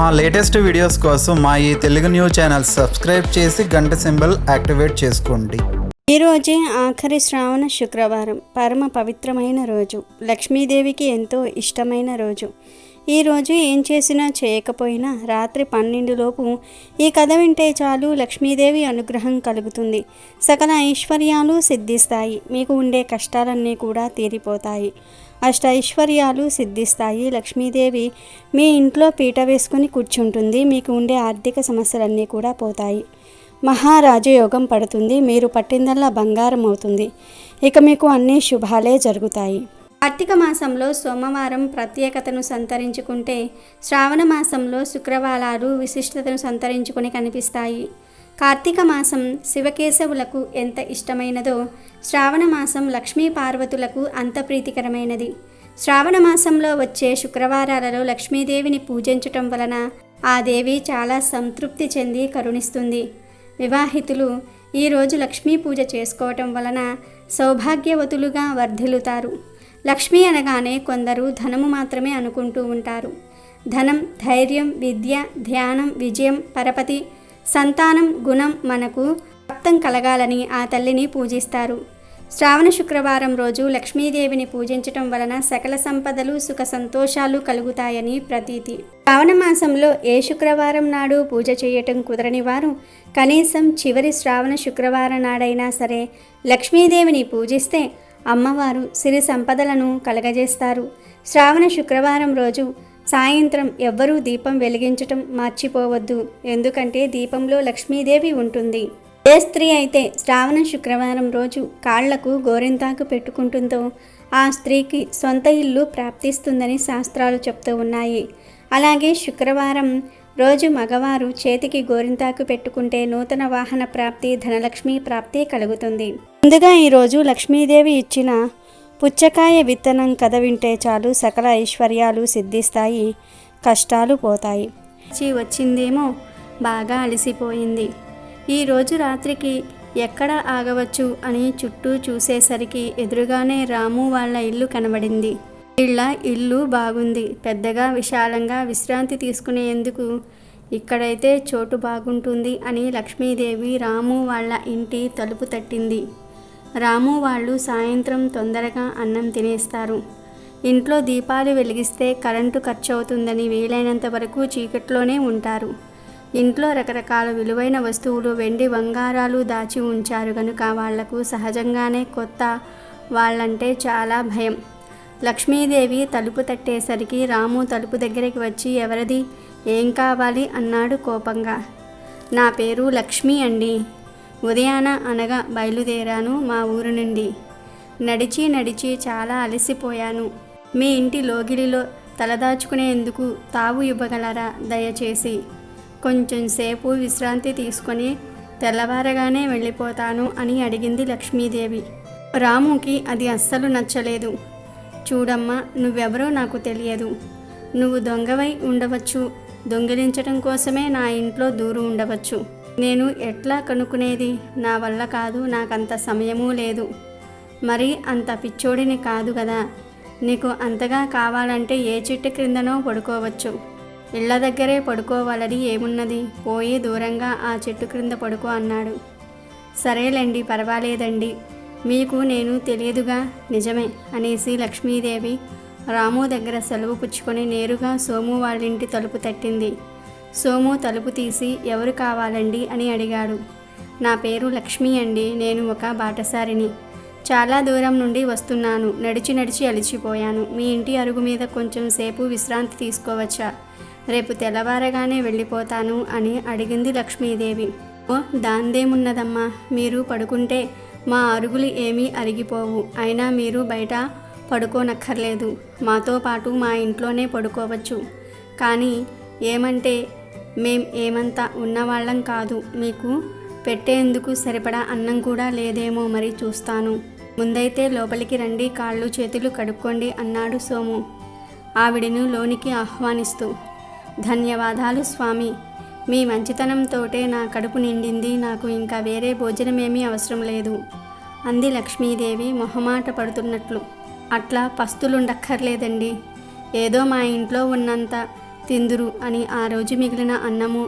మా latest videos కోసం మా ఈ తెలుగు న్యూస్ ఛానల్ సబ్స్క్రైబ్ చేసి గంట సింబల్ యాక్టివేట్ చేసుకోండి. ఈరోజే ఆఖరి శ్రావణ శుక్రవారం, పరమ పవిత్రమైన రోజు, లక్ష్మీదేవికి ఎంతో ఇష్టమైన రోజు. ఈరోజు ఏం చేసినా చేయకపోయినా రాత్రి 12 లోపు ఈ కథ వింటే చాలు లక్ష్మీదేవి అనుగ్రహం కలుగుతుంది. సకల ఐశ్వర్యాలు సిద్ధిస్తాయి. మీకు ఉండే కష్టాలన్నీ కూడా తీరిపోతాయి. అష్టైశ్వర్యాలు సిద్ధిస్తాయి. లక్ష్మీదేవి మీ ఇంట్లో పీట వేసుకుని కూర్చుంటుంది. మీకు ఉండే ఆర్థిక సమస్యలన్నీ కూడా పోతాయి. మహారాజయోగం పడుతుంది. మీరు పట్టిందల్లా బంగారం అవుతుంది. ఇక మీకు అన్ని శుభాలే జరుగుతాయి. కార్తీక మాసంలో సోమవారం ప్రత్యేకతను సంతరించుకుంటే శ్రావణ మాసంలో శుక్రవారాలు విశిష్టతను సంతరించుకుని కనిపిస్తాయి. కార్తీక మాసం శివకేశవులకు ఎంత ఇష్టమైనదో శ్రావణ మాసం లక్ష్మీ పార్వతులకు అంత ప్రీతికరమైనది. శ్రావణ మాసంలో వచ్చే శుక్రవారాలలో లక్ష్మీదేవిని పూజించటం వలన ఆ దేవి చాలా సంతృప్తి చెంది కరుణిస్తుంది. వివాహితులు ఈరోజు లక్ష్మీ పూజ చేసుకోవటం వలన సౌభాగ్యవతులుగా వర్ధిల్లుతారు. లక్ష్మి అనగానే కొందరు ధనము మాత్రమే అనుకుంటూ ఉంటారు. ధనం, ధైర్యం, విద్య, ధ్యానం, విజయం, పరపతి, సంతానం, గుణం మనకు ప్రాప్తం కలగాలని ఆ తల్లిని పూజిస్తారు. శ్రావణ శుక్రవారం రోజు లక్ష్మీదేవిని పూజించటం వలన సకల సంపదలు, సుఖ సంతోషాలు కలుగుతాయని ప్రతీతి. శ్రావణ మాసంలో ఏ శుక్రవారం నాడు పూజ చేయటం కుదరని వారు కనీసం చివరి శ్రావణ శుక్రవారం నాడైనా సరే లక్ష్మీదేవిని పూజిస్తే అమ్మవారు సిరి సంపదలను కలగజేస్తారు. శ్రావణ శుక్రవారం రోజు సాయంత్రం ఎవ్వరూ దీపం వెలిగించటం మర్చిపోవద్దు. ఎందుకంటే దీపంలో లక్ష్మీదేవి ఉంటుంది. ఏ స్త్రీ అయితే శ్రావణ శుక్రవారం రోజు కాళ్లకు గోరింతాకు పెట్టుకుంటుందో ఆ స్త్రీకి సొంత ఇల్లు ప్రాప్తిస్తుందని శాస్త్రాలు చెప్తూ ఉన్నాయి. అలాగే శుక్రవారం రోజు మగవారు చేతికి గోరింతాకు పెట్టుకుంటే నూతన వాహన ప్రాప్తి, ధనలక్ష్మి ప్రాప్తి కలుగుతుంది. ముందుగా ఈరోజు లక్ష్మీదేవి ఇచ్చిన పుచ్చకాయ విత్తనం కథ వింటే చాలు సకల ఐశ్వర్యాలు సిద్ధిస్తాయి, కష్టాలు పోతాయి. వచ్చిందేమో బాగా అలసిపోయింది. ఈరోజు రాత్రికి ఎక్కడ ఆగవచ్చు అని చుట్టూ చూసేసరికి ఎదురుగానే రాము వాళ్ళ ఇల్లు కనబడింది. వీళ్ళ ఇల్లు బాగుంది, పెద్దగా విశాలంగా విశ్రాంతి తీసుకునేందుకు ఇక్కడైతే చోటు బాగుంటుంది అని లక్ష్మీదేవి రాము వాళ్ళ ఇంటి తలుపు తట్టింది. రాము వాళ్ళు సాయంత్రం తొందరగా అన్నం తినేస్తారు. ఇంట్లో దీపాలు వెలిగిస్తే కరెంటు ఖర్చు అవుతుందని వీలైనంత వరకు చీకట్లోనే ఉంటారు. ఇంట్లో రకరకాల విలువైన వస్తువులు, వెండి బంగారాలు దాచి ఉంచారు కనుక వాళ్లకు సహజంగానే కొత్త వాళ్ళంటే చాలా భయం. లక్ష్మీదేవి తలుపు తట్టేసరికి రాము తలుపు దగ్గరికి వచ్చి ఎవరిది, ఏం కావాలి అన్నాడు కోపంగా. నా పేరు లక్ష్మి అండి. ఉదయాన అనగా బయలుదేరాను మా ఊరు నుండి. నడిచి నడిచి చాలా అలసిపోయాను. మీ ఇంటి లోగిలిలో తలదాచుకునేందుకు తావు ఇవ్వగలరా దయచేసి? కొంచెం సేపు విశ్రాంతి తీసుకొని తెల్లవారగానే వెళ్ళిపోతాను అని అడిగింది లక్ష్మీదేవి. రాముకి అది అస్సలు నచ్చలేదు. చూడమ్మా, నువ్వెవరో నాకు తెలియదు. నువ్వు దొంగవై ఉండవచ్చు, దొంగిలించటం కోసమే నా ఇంట్లో దూరు ఉండవచ్చు. నేను ఎట్లా కనుక్కునేది? నా వల్ల కాదు, నాకంత సమయమూ లేదు. మరి అంత పిచ్చోడిని కాదు కదా. నీకు అంతగా కావాలంటే ఏ చెట్టు క్రిందనో పడుకోవచ్చు. ఇళ్ల దగ్గరే పడుకోవాలని ఏమున్నది? పోయి దూరంగా ఆ చెట్టు క్రింద పడుకో అన్నాడు. సరేలేండి, పర్వాలేదండి, మీకు నేను తెలియదుగా. నిజమే అనేసి లక్ష్మీదేవి రాము దగ్గర సెలవు పుచ్చుకొని నేరుగా సోము వాళ్ళింటి తలుపు తట్టింది. సోము తలుపు తీసి ఎవరు కావాలండి అని అడిగాడు. నా పేరు లక్ష్మి అండి. నేను ఒక బాటసారిని. చాలా దూరం నుండి వస్తున్నాను. నడిచి నడిచి అలిచిపోయాను. మీ ఇంటి అరుగు మీద కొంచెం సేపు విశ్రాంతి తీసుకోవచ్చా? రేపు తెల్లవారగానే వెళ్ళిపోతాను అని అడిగింది లక్ష్మీదేవి. ఓ, దాందేమున్నదమ్మా, మీరు పడుకుంటే మా అరుగులు ఏమీ అరిగిపోవు. అయినా మీరు బయట పడుకోనక్కర్లేదు. మాతో పాటు మా ఇంట్లోనే పడుకోవచ్చు. కానీ ఏమంటే మేం ఏమంతా ఉన్నవాళ్ళం కాదు. మీకు పెట్టేందుకు సరిపడా అన్నం కూడా లేదేమో, మరి చూస్తాను. ముందైతే లోపలికి రండి, కాళ్ళు చేతులు కడుక్కోండి అన్నాడు సోము ఆవిడను లోనికి ఆహ్వానిస్తూ. ధన్యవాదాలు స్వామి, మీ మంచితనంతోటే నా కడుపు నిండింది. నాకు ఇంకా వేరే భోజనమేమీ అవసరం లేదు అంది లక్ష్మీదేవి మొహమాట పడుతున్నట్లు. అట్లా పస్తులుండక్కర్లేదండి. ఏదో మా ఇంట్లో ఉన్నంత తిందురు అని ఆ రోజు మిగిలిన అన్నము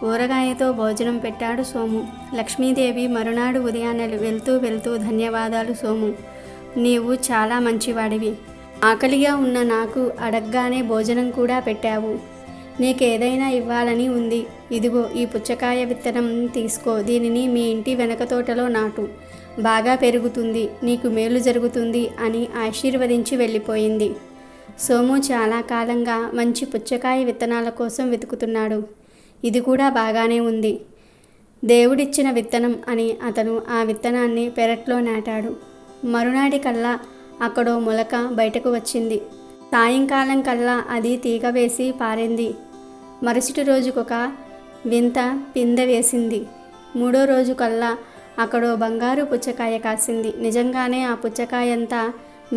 ఊరగాయతో భోజనం పెట్టాడు సోము. లక్ష్మీదేవి మరునాడు ఉదయాన్నే వెళ్తూ ధన్యవాదాలు సోము, నీవు చాలా మంచివాడివి. ఆకలిగా ఉన్న నాకు అడగ్గానే భోజనం కూడా పెట్టావు. నీకేదైనా ఇవ్వాలని ఉంది. ఇదిగో ఈ పుచ్చకాయ విత్తనం తీసుకో, దీనిని మీ ఇంటి వెనక తోటలో నాటు, బాగా పెరుగుతుంది, నీకు మేలు జరుగుతుంది అని ఆశీర్వదించి వెళ్ళిపోయింది. సోము చాలా కాలంగా మంచి పుచ్చకాయ విత్తనాల కోసం వెతుకుతున్నాడు. ఇది కూడా బాగానే ఉంది. దేవుడిచ్చిన విత్తనం అని అతను ఆ విత్తనాన్ని పెరట్లో నాటాడు. మరునాటి కల్లా అక్కడో మొలక బయటకు వచ్చింది. సాయంకాలం కల్లా అది తీగ వేసి పారింది. మరుసటి రోజుకొక వింత పిందె వేసింది. మూడో రోజు కల్లా అక్కడో బంగారు పుచ్చకాయ కాసింది. నిజంగానే ఆ పుచ్చకాయంతా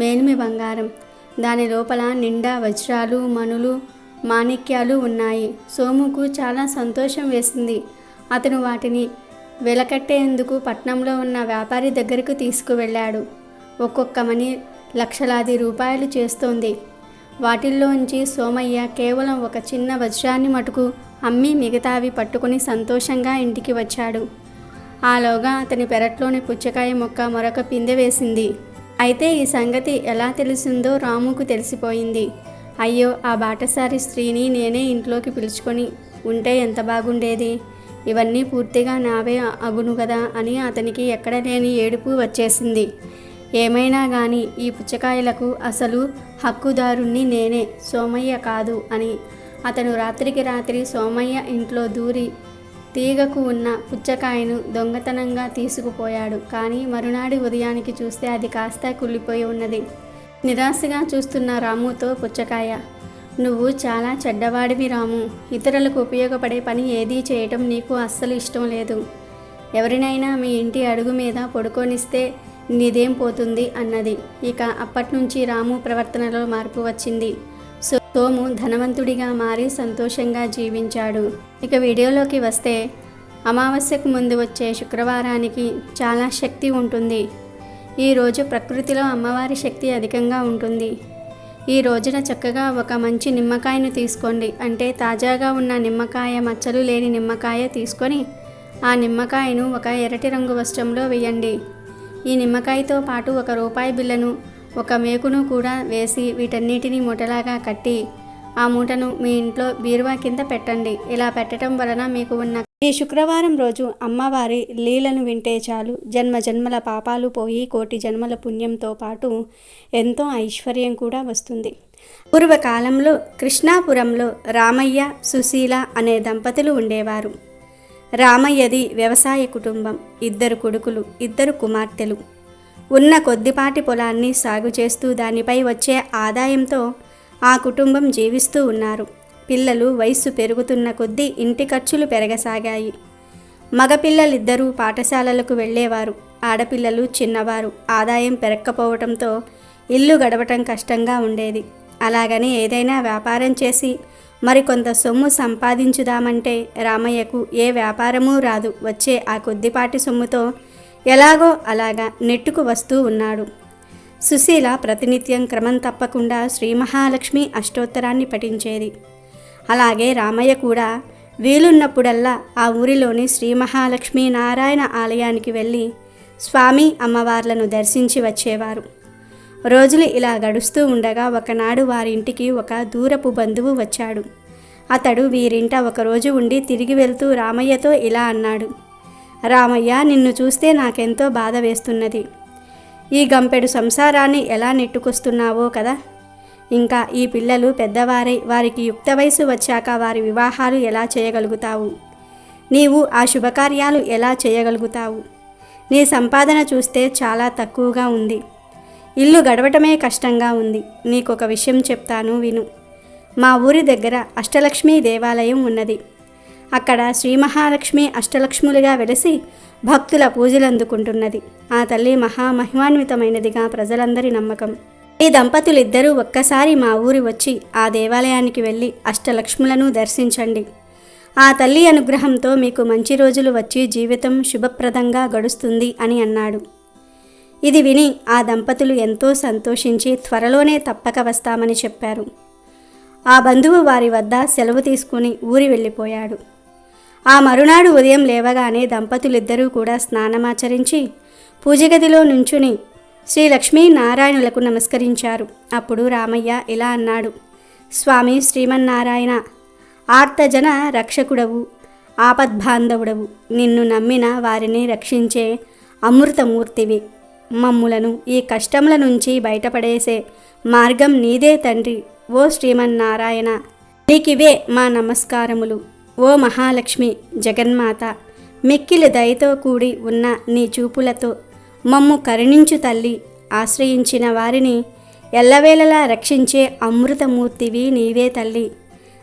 మేలిమి బంగారం. దాని లోపల నిండా వజ్రాలు, మణులు, మాణిక్యాలు ఉన్నాయి. సోముకు చాలా సంతోషం వేసింది. అతను వాటిని వెలకట్టేందుకు పట్నంలో ఉన్న వ్యాపారి దగ్గరకు తీసుకువెళ్ళాడు. ఒక్కొక్క మణి లక్షలాది రూపాయలు చేస్తోంది. వాటిల్లోంచి సోమయ్య కేవలం ఒక చిన్న వజ్రాన్ని మటుకు అమ్మి మిగతావి పట్టుకుని సంతోషంగా ఇంటికి వచ్చాడు. ఆలోగా అతని పెరట్లోని పుచ్చకాయ మొక్క మరొక పిందె వేసింది. అయితే ఈ సంగతి ఎలా తెలిసిందో రాముకు తెలిసిపోయింది. అయ్యో, ఆ బాటసారి స్త్రీని నేనే ఇంట్లోకి పిలుచుకొని ఉంటే ఎంత బాగుండేది, ఇవన్నీ పూర్తిగా నావే అగును కదా అని అతనికి ఎక్కడ లేని ఏడుపు వచ్చేసింది. ఏమైనా కానీ ఈ పుచ్చకాయలకు అసలు హక్కుదారుణ్ణి నేనే, సోమయ్య కాదు అని అతను రాత్రికి రాత్రి సోమయ్య ఇంట్లో దూరి తీగకు ఉన్న పుచ్చకాయను దొంగతనంగా తీసుకుపోయాడు. కానీ మరునాడి ఉదయానికి చూస్తే అది కాస్త కుళ్ళిపోయి ఉన్నది. నిరాశగా చూస్తున్న రాముతో పుచ్చకాయ, నువ్వు చాలా చెడ్డవాడివి రాము. ఇతరులకు ఉపయోగపడే పని ఏదీ చేయటం నీకు అస్సలు ఇష్టం లేదు. ఎవరినైనా మీ ఇంటి అడుగు మీద పడుకోనిస్తే నీదేం పోతుంది అన్నది. ఇక అప్పట్నుంచి రాము ప్రవర్తనలో మార్పు వచ్చింది. సోము ధనవంతుడిగా మారి సంతోషంగా జీవించాడు. ఇక వీడియోలోకి వస్తే, అమావాస్యకు ముందు వచ్చే శుక్రవారానికి చాలా శక్తి ఉంటుంది. ఈరోజు ప్రకృతిలో అమ్మవారి శక్తి అధికంగా ఉంటుంది. ఈ రోజున చక్కగా ఒక మంచి నిమ్మకాయను తీసుకోండి. అంటే తాజాగా ఉన్న నిమ్మకాయ, మచ్చలు లేని నిమ్మకాయ తీసుకొని ఆ నిమ్మకాయను ఒక ఎర్రటి రంగు వస్త్రంలో వేయండి. ఈ నిమ్మకాయతో పాటు ఒక రూపాయి బిళ్ళను, ఒక మేకును కూడా వేసి వీటన్నిటినీ మూటలాగా కట్టి ఆ మూటను మీ ఇంట్లో బీరువా కింద పెట్టండి. ఇలా పెట్టడం వలన మీకు ఉన్న ఈ శుక్రవారం రోజు అమ్మవారి లీలను వింటే చాలు, జన్మ జన్మల పాపాలు పోయి కోటి జన్మల పుణ్యంతో పాటు ఎంతో ఐశ్వర్యం కూడా వస్తుంది. పూర్వకాలంలో కృష్ణాపురంలో రామయ్య, సుశీల అనే దంపతులు ఉండేవారు. రామయ్యది వ్యవసాయ కుటుంబం. 2 కొడుకులు, 2 కుమార్తెలు. ఉన్న కొద్దిపాటి పొలాన్ని సాగు చేస్తూ దానిపై వచ్చే ఆదాయంతో ఆ కుటుంబం జీవిస్తూ ఉన్నారు. పిల్లలు వయస్సు పెరుగుతున్న కొద్దీ ఇంటి ఖర్చులు పెరగసాగాయి. మగపిల్లలిద్దరూ పాఠశాలలకు వెళ్ళేవారు. ఆడపిల్లలు చిన్నవారు. ఆదాయం పెరగకపోవడంతో ఇల్లు గడవటం కష్టంగా ఉండేది. అలాగని ఏదైనా వ్యాపారం చేసి మరికొంత సొమ్ము సంపాదించుదామంటే రామయ్యకు ఏ వ్యాపారమూ రాదు. వచ్చే ఆ కొద్దిపాటి సొమ్ముతో ఎలాగో అలాగా నెట్టుకు వస్తూ ఉన్నాడు. సుశీల ప్రతినిత్యం క్రమం తప్పకుండా శ్రీ మహాలక్ష్మి అష్టోత్తరాన్ని పఠించేది. అలాగే రామయ్య కూడా వీలున్నప్పుడల్లా ఆ ఊరిలోని శ్రీ మహాలక్ష్మి నారాయణ ఆలయానికి వెళ్ళి స్వామి అమ్మవార్లను దర్శించి వచ్చేవారు. రోజులు ఇలా గడుస్తూ ఉండగా ఒకనాడు వారింటికి ఒక దూరపు బంధువు వచ్చాడు. అతడు వీరింట ఒకరోజు ఉండి తిరిగి వెళ్తూ రామయ్యతో ఇలా అన్నాడు, రామయ్య, నిన్ను చూస్తే నాకెంతో బాధ వేస్తున్నది. ఈ గంపెడు సంసారాన్ని ఎలా నెట్టుకొస్తున్నావో కదా. ఇంకా ఈ పిల్లలు పెద్దవారై వారికి యుక్త వయసు వచ్చాక వారి వివాహాలు ఎలా చేయగలుగుతావు? నీవు ఆ శుభకార్యాలు ఎలా చేయగలుగుతావు? నీ సంపాదన చూస్తే చాలా తక్కువగా ఉంది. ఇల్లు గడవటమే కష్టంగా ఉంది. నీకొక విషయం చెప్తాను, విను. మా ఊరి దగ్గర అష్టలక్ష్మి దేవాలయం ఉన్నది. అక్కడ శ్రీ మహాలక్ష్మి అష్టలక్ష్ములుగా వెలిసి భక్తుల పూజలు అందుకుంటున్నది. ఆ తల్లి మహామహిమాన్వితమైనదిగా ప్రజలందరి నమ్మకం. ఈ దంపతులిద్దరూ ఒక్కసారి మా ఊరి వచ్చి ఆ దేవాలయానికి వెళ్ళి అష్టలక్ష్ములను దర్శించండి. ఆ తల్లి అనుగ్రహంతో మీకు మంచి రోజులు వచ్చి జీవితం శుభప్రదంగా గడుస్తుంది అని అన్నాడు. ఇది విని ఆ దంపతులు ఎంతో సంతోషించి త్వరలోనే తప్పక వస్తామని చెప్పారు. ఆ బంధువు వారి వద్ద సెలవు తీసుకుని ఊరి వెళ్ళిపోయాడు. ఆ మరునాడు ఉదయం లేవగానే దంపతులిద్దరూ కూడా స్నానమాచరించి పూజగదిలో నుంచుని శ్రీ లక్ష్మీనారాయణులకు నమస్కరించారు. అప్పుడు రామయ్య ఇలా అన్నాడు: స్వామి శ్రీమన్నారాయణ, ఆర్తజన రక్షకుడవు, ఆపద్బాంధవుడవు, నిన్ను నమ్మిన వారిని రక్షించే అమృతమూర్తివి. మమ్ములను ఈ కష్టముల నుంచి బయటపడేసే మార్గం నీదే తండ్రి. ఓ శ్రీమన్నారాయణ, నీకివే మా నమస్కారములు. ఓ మహాలక్ష్మి జగన్మాత, మిక్కిలి దయతో కూడి ఉన్న నీ చూపులతో మమ్ము కరుణించు తల్లి. ఆశ్రయించిన వారిని ఎల్లవేళలా రక్షించే అమృతమూర్తివి నీవే తల్లి.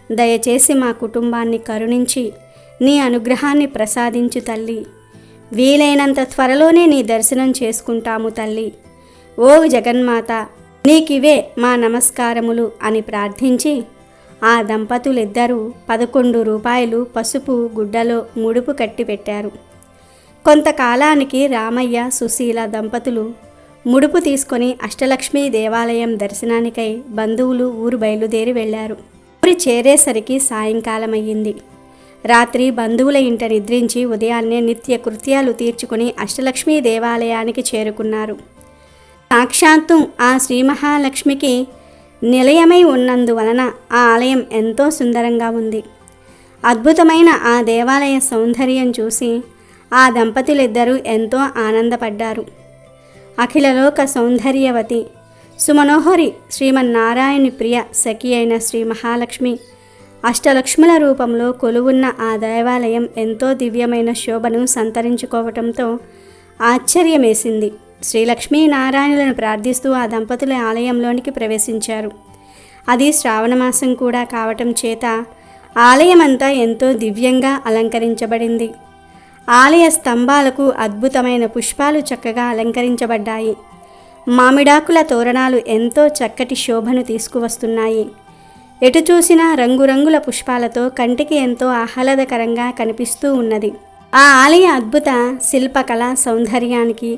దయచేసి మా కుటుంబాన్ని కరుణించి నీ అనుగ్రహాన్ని ప్రసాదించు తల్లి. వీలైనంత త్వరలోనే నీ దర్శనం చేసుకుంటాము తల్లి. ఓ జగన్మాత, నీకివే మా నమస్కారములు అని ప్రార్థించి ఆ దంపతులిద్దరూ 11 రూపాయలు పసుపు గుడ్డలో ముడుపు కట్టి పెట్టారు. కొంతకాలానికి రామయ్య, సుశీల దంపతులు ముడుపు తీసుకొని అష్టలక్ష్మీ దేవాలయం దర్శనానికై బంధువులు ఊరు బయలుదేరి వెళ్లారు. ఊరి చేరేసరికి సాయంకాలమయ్యింది. రాత్రి బంధువుల ఇంట నిద్రించి ఉదయాన్నే నిత్య కృత్యాలు తీర్చుకుని అష్టలక్ష్మీ దేవాలయానికి చేరుకున్నారు. సాక్షాత్తు ఆ శ్రీ మహాలక్ష్మికి నిలయమై ఉన్నందువలన ఆ ఆలయం ఎంతో సుందరంగా ఉంది. అద్భుతమైన ఆ దేవాలయ సౌందర్యం చూసి ఆ దంపతులిద్దరూ ఎంతో ఆనందపడ్డారు. అఖిలలోక సౌందర్యవతి సుమనోహరి శ్రీమన్నారాయణి ప్రియ సఖి అయిన శ్రీ మహాలక్ష్మి అష్టలక్ష్ముల రూపంలో కొలువున్న ఆ దేవాలయం ఎంతో దివ్యమైన శోభను సంతరించుకోవటంతో ఆశ్చర్యమేసింది. శ్రీ లక్ష్మీనారాయణులను ప్రార్థిస్తూ ఆ దంపతుల ఆలయంలోనికి ప్రవేశించారు. అది శ్రావణమాసం కూడా కావటం చేత ఆలయమంతా ఎంతో దివ్యంగా అలంకరించబడింది. ఆలయ స్తంభాలకు అద్భుతమైన పుష్పాలు చక్కగా అలంకరించబడ్డాయి. మామిడాకుల తోరణాలు ఎంతో చక్కటి శోభను తీసుకువస్తున్నాయి. ఎటు చూసినా రంగురంగుల పుష్పాలతో కంటికి ఎంతో ఆహ్లాదకరంగా కనిపిస్తూ ఉన్నది. ఆ ఆలయ అద్భుత శిల్పకళ సౌందర్యానికి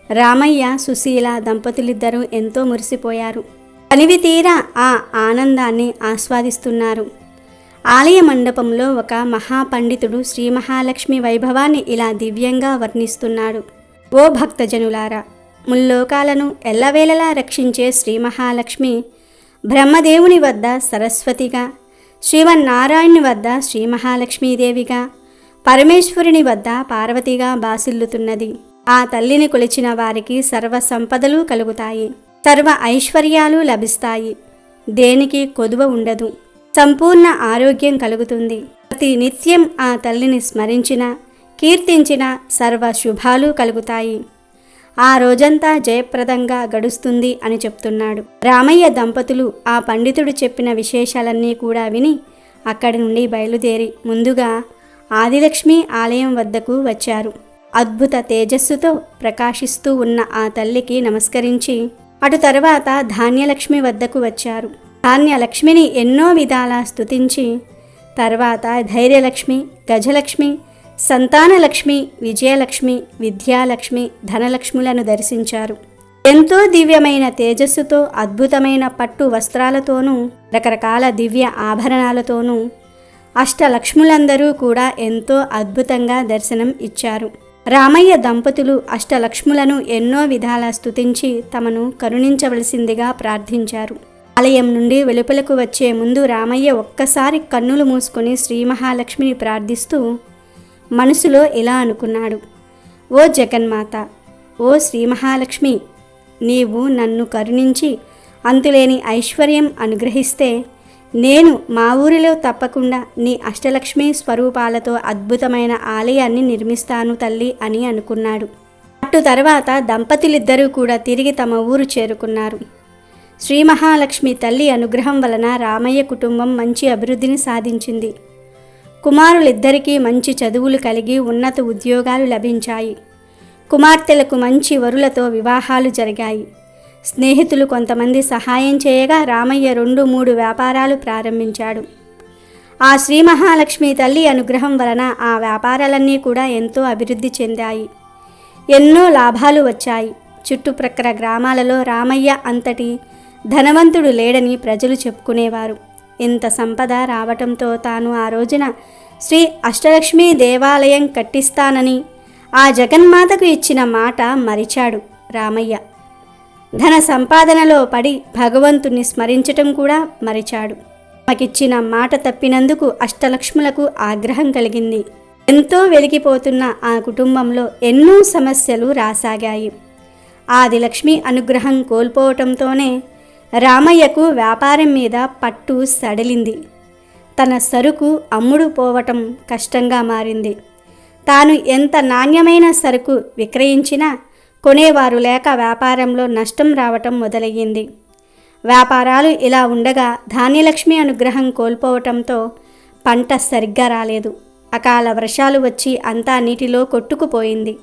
రామయ్య, సుశీల దంపతులిద్దరూ ఎంతో మురిసిపోయారు. కనివి తీరా ఆ ఆనందాన్ని ఆస్వాదిస్తున్నారు. ఆలయ మండపంలో ఒక మహాపండితుడు శ్రీ మహాలక్ష్మి వైభవాన్ని ఇలా దివ్యంగా వర్ణిస్తున్నాడు. ఓ భక్తజనులారా, ముల్లోకాలను ఎల్లవేళలా రక్షించే శ్రీ మహాలక్ష్మి బ్రహ్మదేవుని వద్ద సరస్వతిగా, శ్రీమన్నారాయణుని వద్ద శ్రీ మహాలక్ష్మీదేవిగా, పరమేశ్వరుని వద్ద పార్వతిగా బాసిల్లుతున్నది. ఆ తల్లిని కొలిచిన వారికి సర్వ సంపదలు కలుగుతాయి, సర్వ ఐశ్వర్యాలు లభిస్తాయి, దేనికి కొదువ ఉండదు, సంపూర్ణ ఆరోగ్యం కలుగుతుంది. ప్రతి నిత్యం ఆ తల్లిని స్మరించిన, కీర్తించిన సర్వ శుభాలు కలుగుతాయి. ఆ రోజంతా జయప్రదంగా గడుస్తుంది అని చెప్తున్నాడు. రామయ్య దంపతులు ఆ పండితుడు చెప్పిన విశేషాలన్నీ కూడా విని అక్కడి నుండి బయలుదేరి ముందుగా ఆదిలక్ష్మి ఆలయం వద్దకు వచ్చారు. అద్భుత తేజస్సుతో ప్రకాశిస్తూ ఉన్న ఆ తల్లికి నమస్కరించి అటు తర్వాత ధాన్యలక్ష్మి వద్దకు వచ్చారు. ధాన్యలక్ష్మిని ఎన్నో విధాలా స్తుతించి తర్వాత ధైర్యలక్ష్మి, గజలక్ష్మి, సంతానలక్ష్మి, విజయలక్ష్మి, విద్యాలక్ష్మి, ధనలక్ష్ములను దర్శించారు. ఎంతో దివ్యమైన తేజస్సుతో అద్భుతమైన పట్టు వస్త్రాలతోనూ రకరకాల దివ్య ఆభరణాలతోనూ అష్టలక్ష్ములందరూ కూడా ఎంతో అద్భుతంగా దర్శనం ఇచ్చారు. రామయ్య దంపతులు అష్టలక్ష్ములను ఎన్నో విధాలా స్తుతించి తమను కరుణించవలసిందిగా ప్రార్థించారు. ఆలయం నుండి వెలుపలకు వచ్చే ముందు రామయ్య ఒక్కసారి కన్నులు మూసుకొని శ్రీ మహాలక్ష్మిని ప్రార్థిస్తూ మనసులో ఇలా అనుకున్నాడు: ఓ జగన్మాత, ఓ శ్రీ మహాలక్ష్మి, నీవు నన్ను కరుణించి అంతులేని ఐశ్వర్యం అనుగ్రహిస్తే నేను మా ఊరిలో తప్పకుండా నీ అష్టలక్ష్మి స్వరూపాలతో అద్భుతమైన ఆలయాన్ని నిర్మిస్తాను తల్లి అని అనుకున్నాడు. అటు తర్వాత దంపతులిద్దరూ కూడా తిరిగి తమ ఊరు చేరుకున్నారు. శ్రీ మహాలక్ష్మి తల్లి అనుగ్రహం వలన రామయ్య కుటుంబం మంచి అభివృద్ధిని సాధించింది. కుమారులిద్దరికీ మంచి చదువులు కలిగి ఉన్నత ఉద్యోగాలు లభించాయి. కుమార్తెలకు మంచి వరులతో వివాహాలు జరిగాయి. స్నేహితులు కొంతమంది సహాయం చేయగా రామయ్య 2-3 వ్యాపారాలు ప్రారంభించాడు. ఆ శ్రీ మహాలక్ష్మి తల్లి అనుగ్రహం వలన ఆ వ్యాపారాలన్నీ కూడా ఎంతో అభివృద్ధి చెందాయి. ఎన్నో లాభాలు వచ్చాయి. చుట్టుప్రక్కల గ్రామాలలో రామయ్య అంతటి ధనవంతుడు లేడని ప్రజలు చెప్పుకునేవారు. ఇంత సంపద రావటంతో తాను ఆ రోజున శ్రీ అష్టలక్ష్మీ దేవాలయం కట్టిస్తానని ఆ జగన్మాతకు ఇచ్చిన మాట మరిచాడు రామయ్య. ధన సంపాదనలో పడి భగవంతుణ్ణి స్మరించటం కూడా మరిచాడు. తమకిచ్చిన మాట తప్పినందుకు అష్టలక్ష్ములకు ఆగ్రహం కలిగింది. ఎంతో వెలిగిపోతున్న ఆ కుటుంబంలో ఎన్నో సమస్యలు రాసాగాయి. ఆదిలక్ష్మి అనుగ్రహం కోల్పోవటంతోనే రామయ్యకు వ్యాపారం మీద పట్టు సడలింది. తన సరుకు అమ్ముడు పోవటం కష్టంగా మారింది. తాను ఎంత నాణ్యమైన సరుకు విక్రయించినా కొనేవారు లేక వ్యాపారంలో నష్టం రావటం మొదలయ్యింది. వ్యాపారాలు ఇలా ఉండగా ధాన్యలక్ష్మి అనుగ్రహం కోల్పోవటంతో పంట సరిగ్గా రాలేదు. అకాల వర్షాలు వచ్చి అంతా నీటిలో కొట్టుకుపోయింది.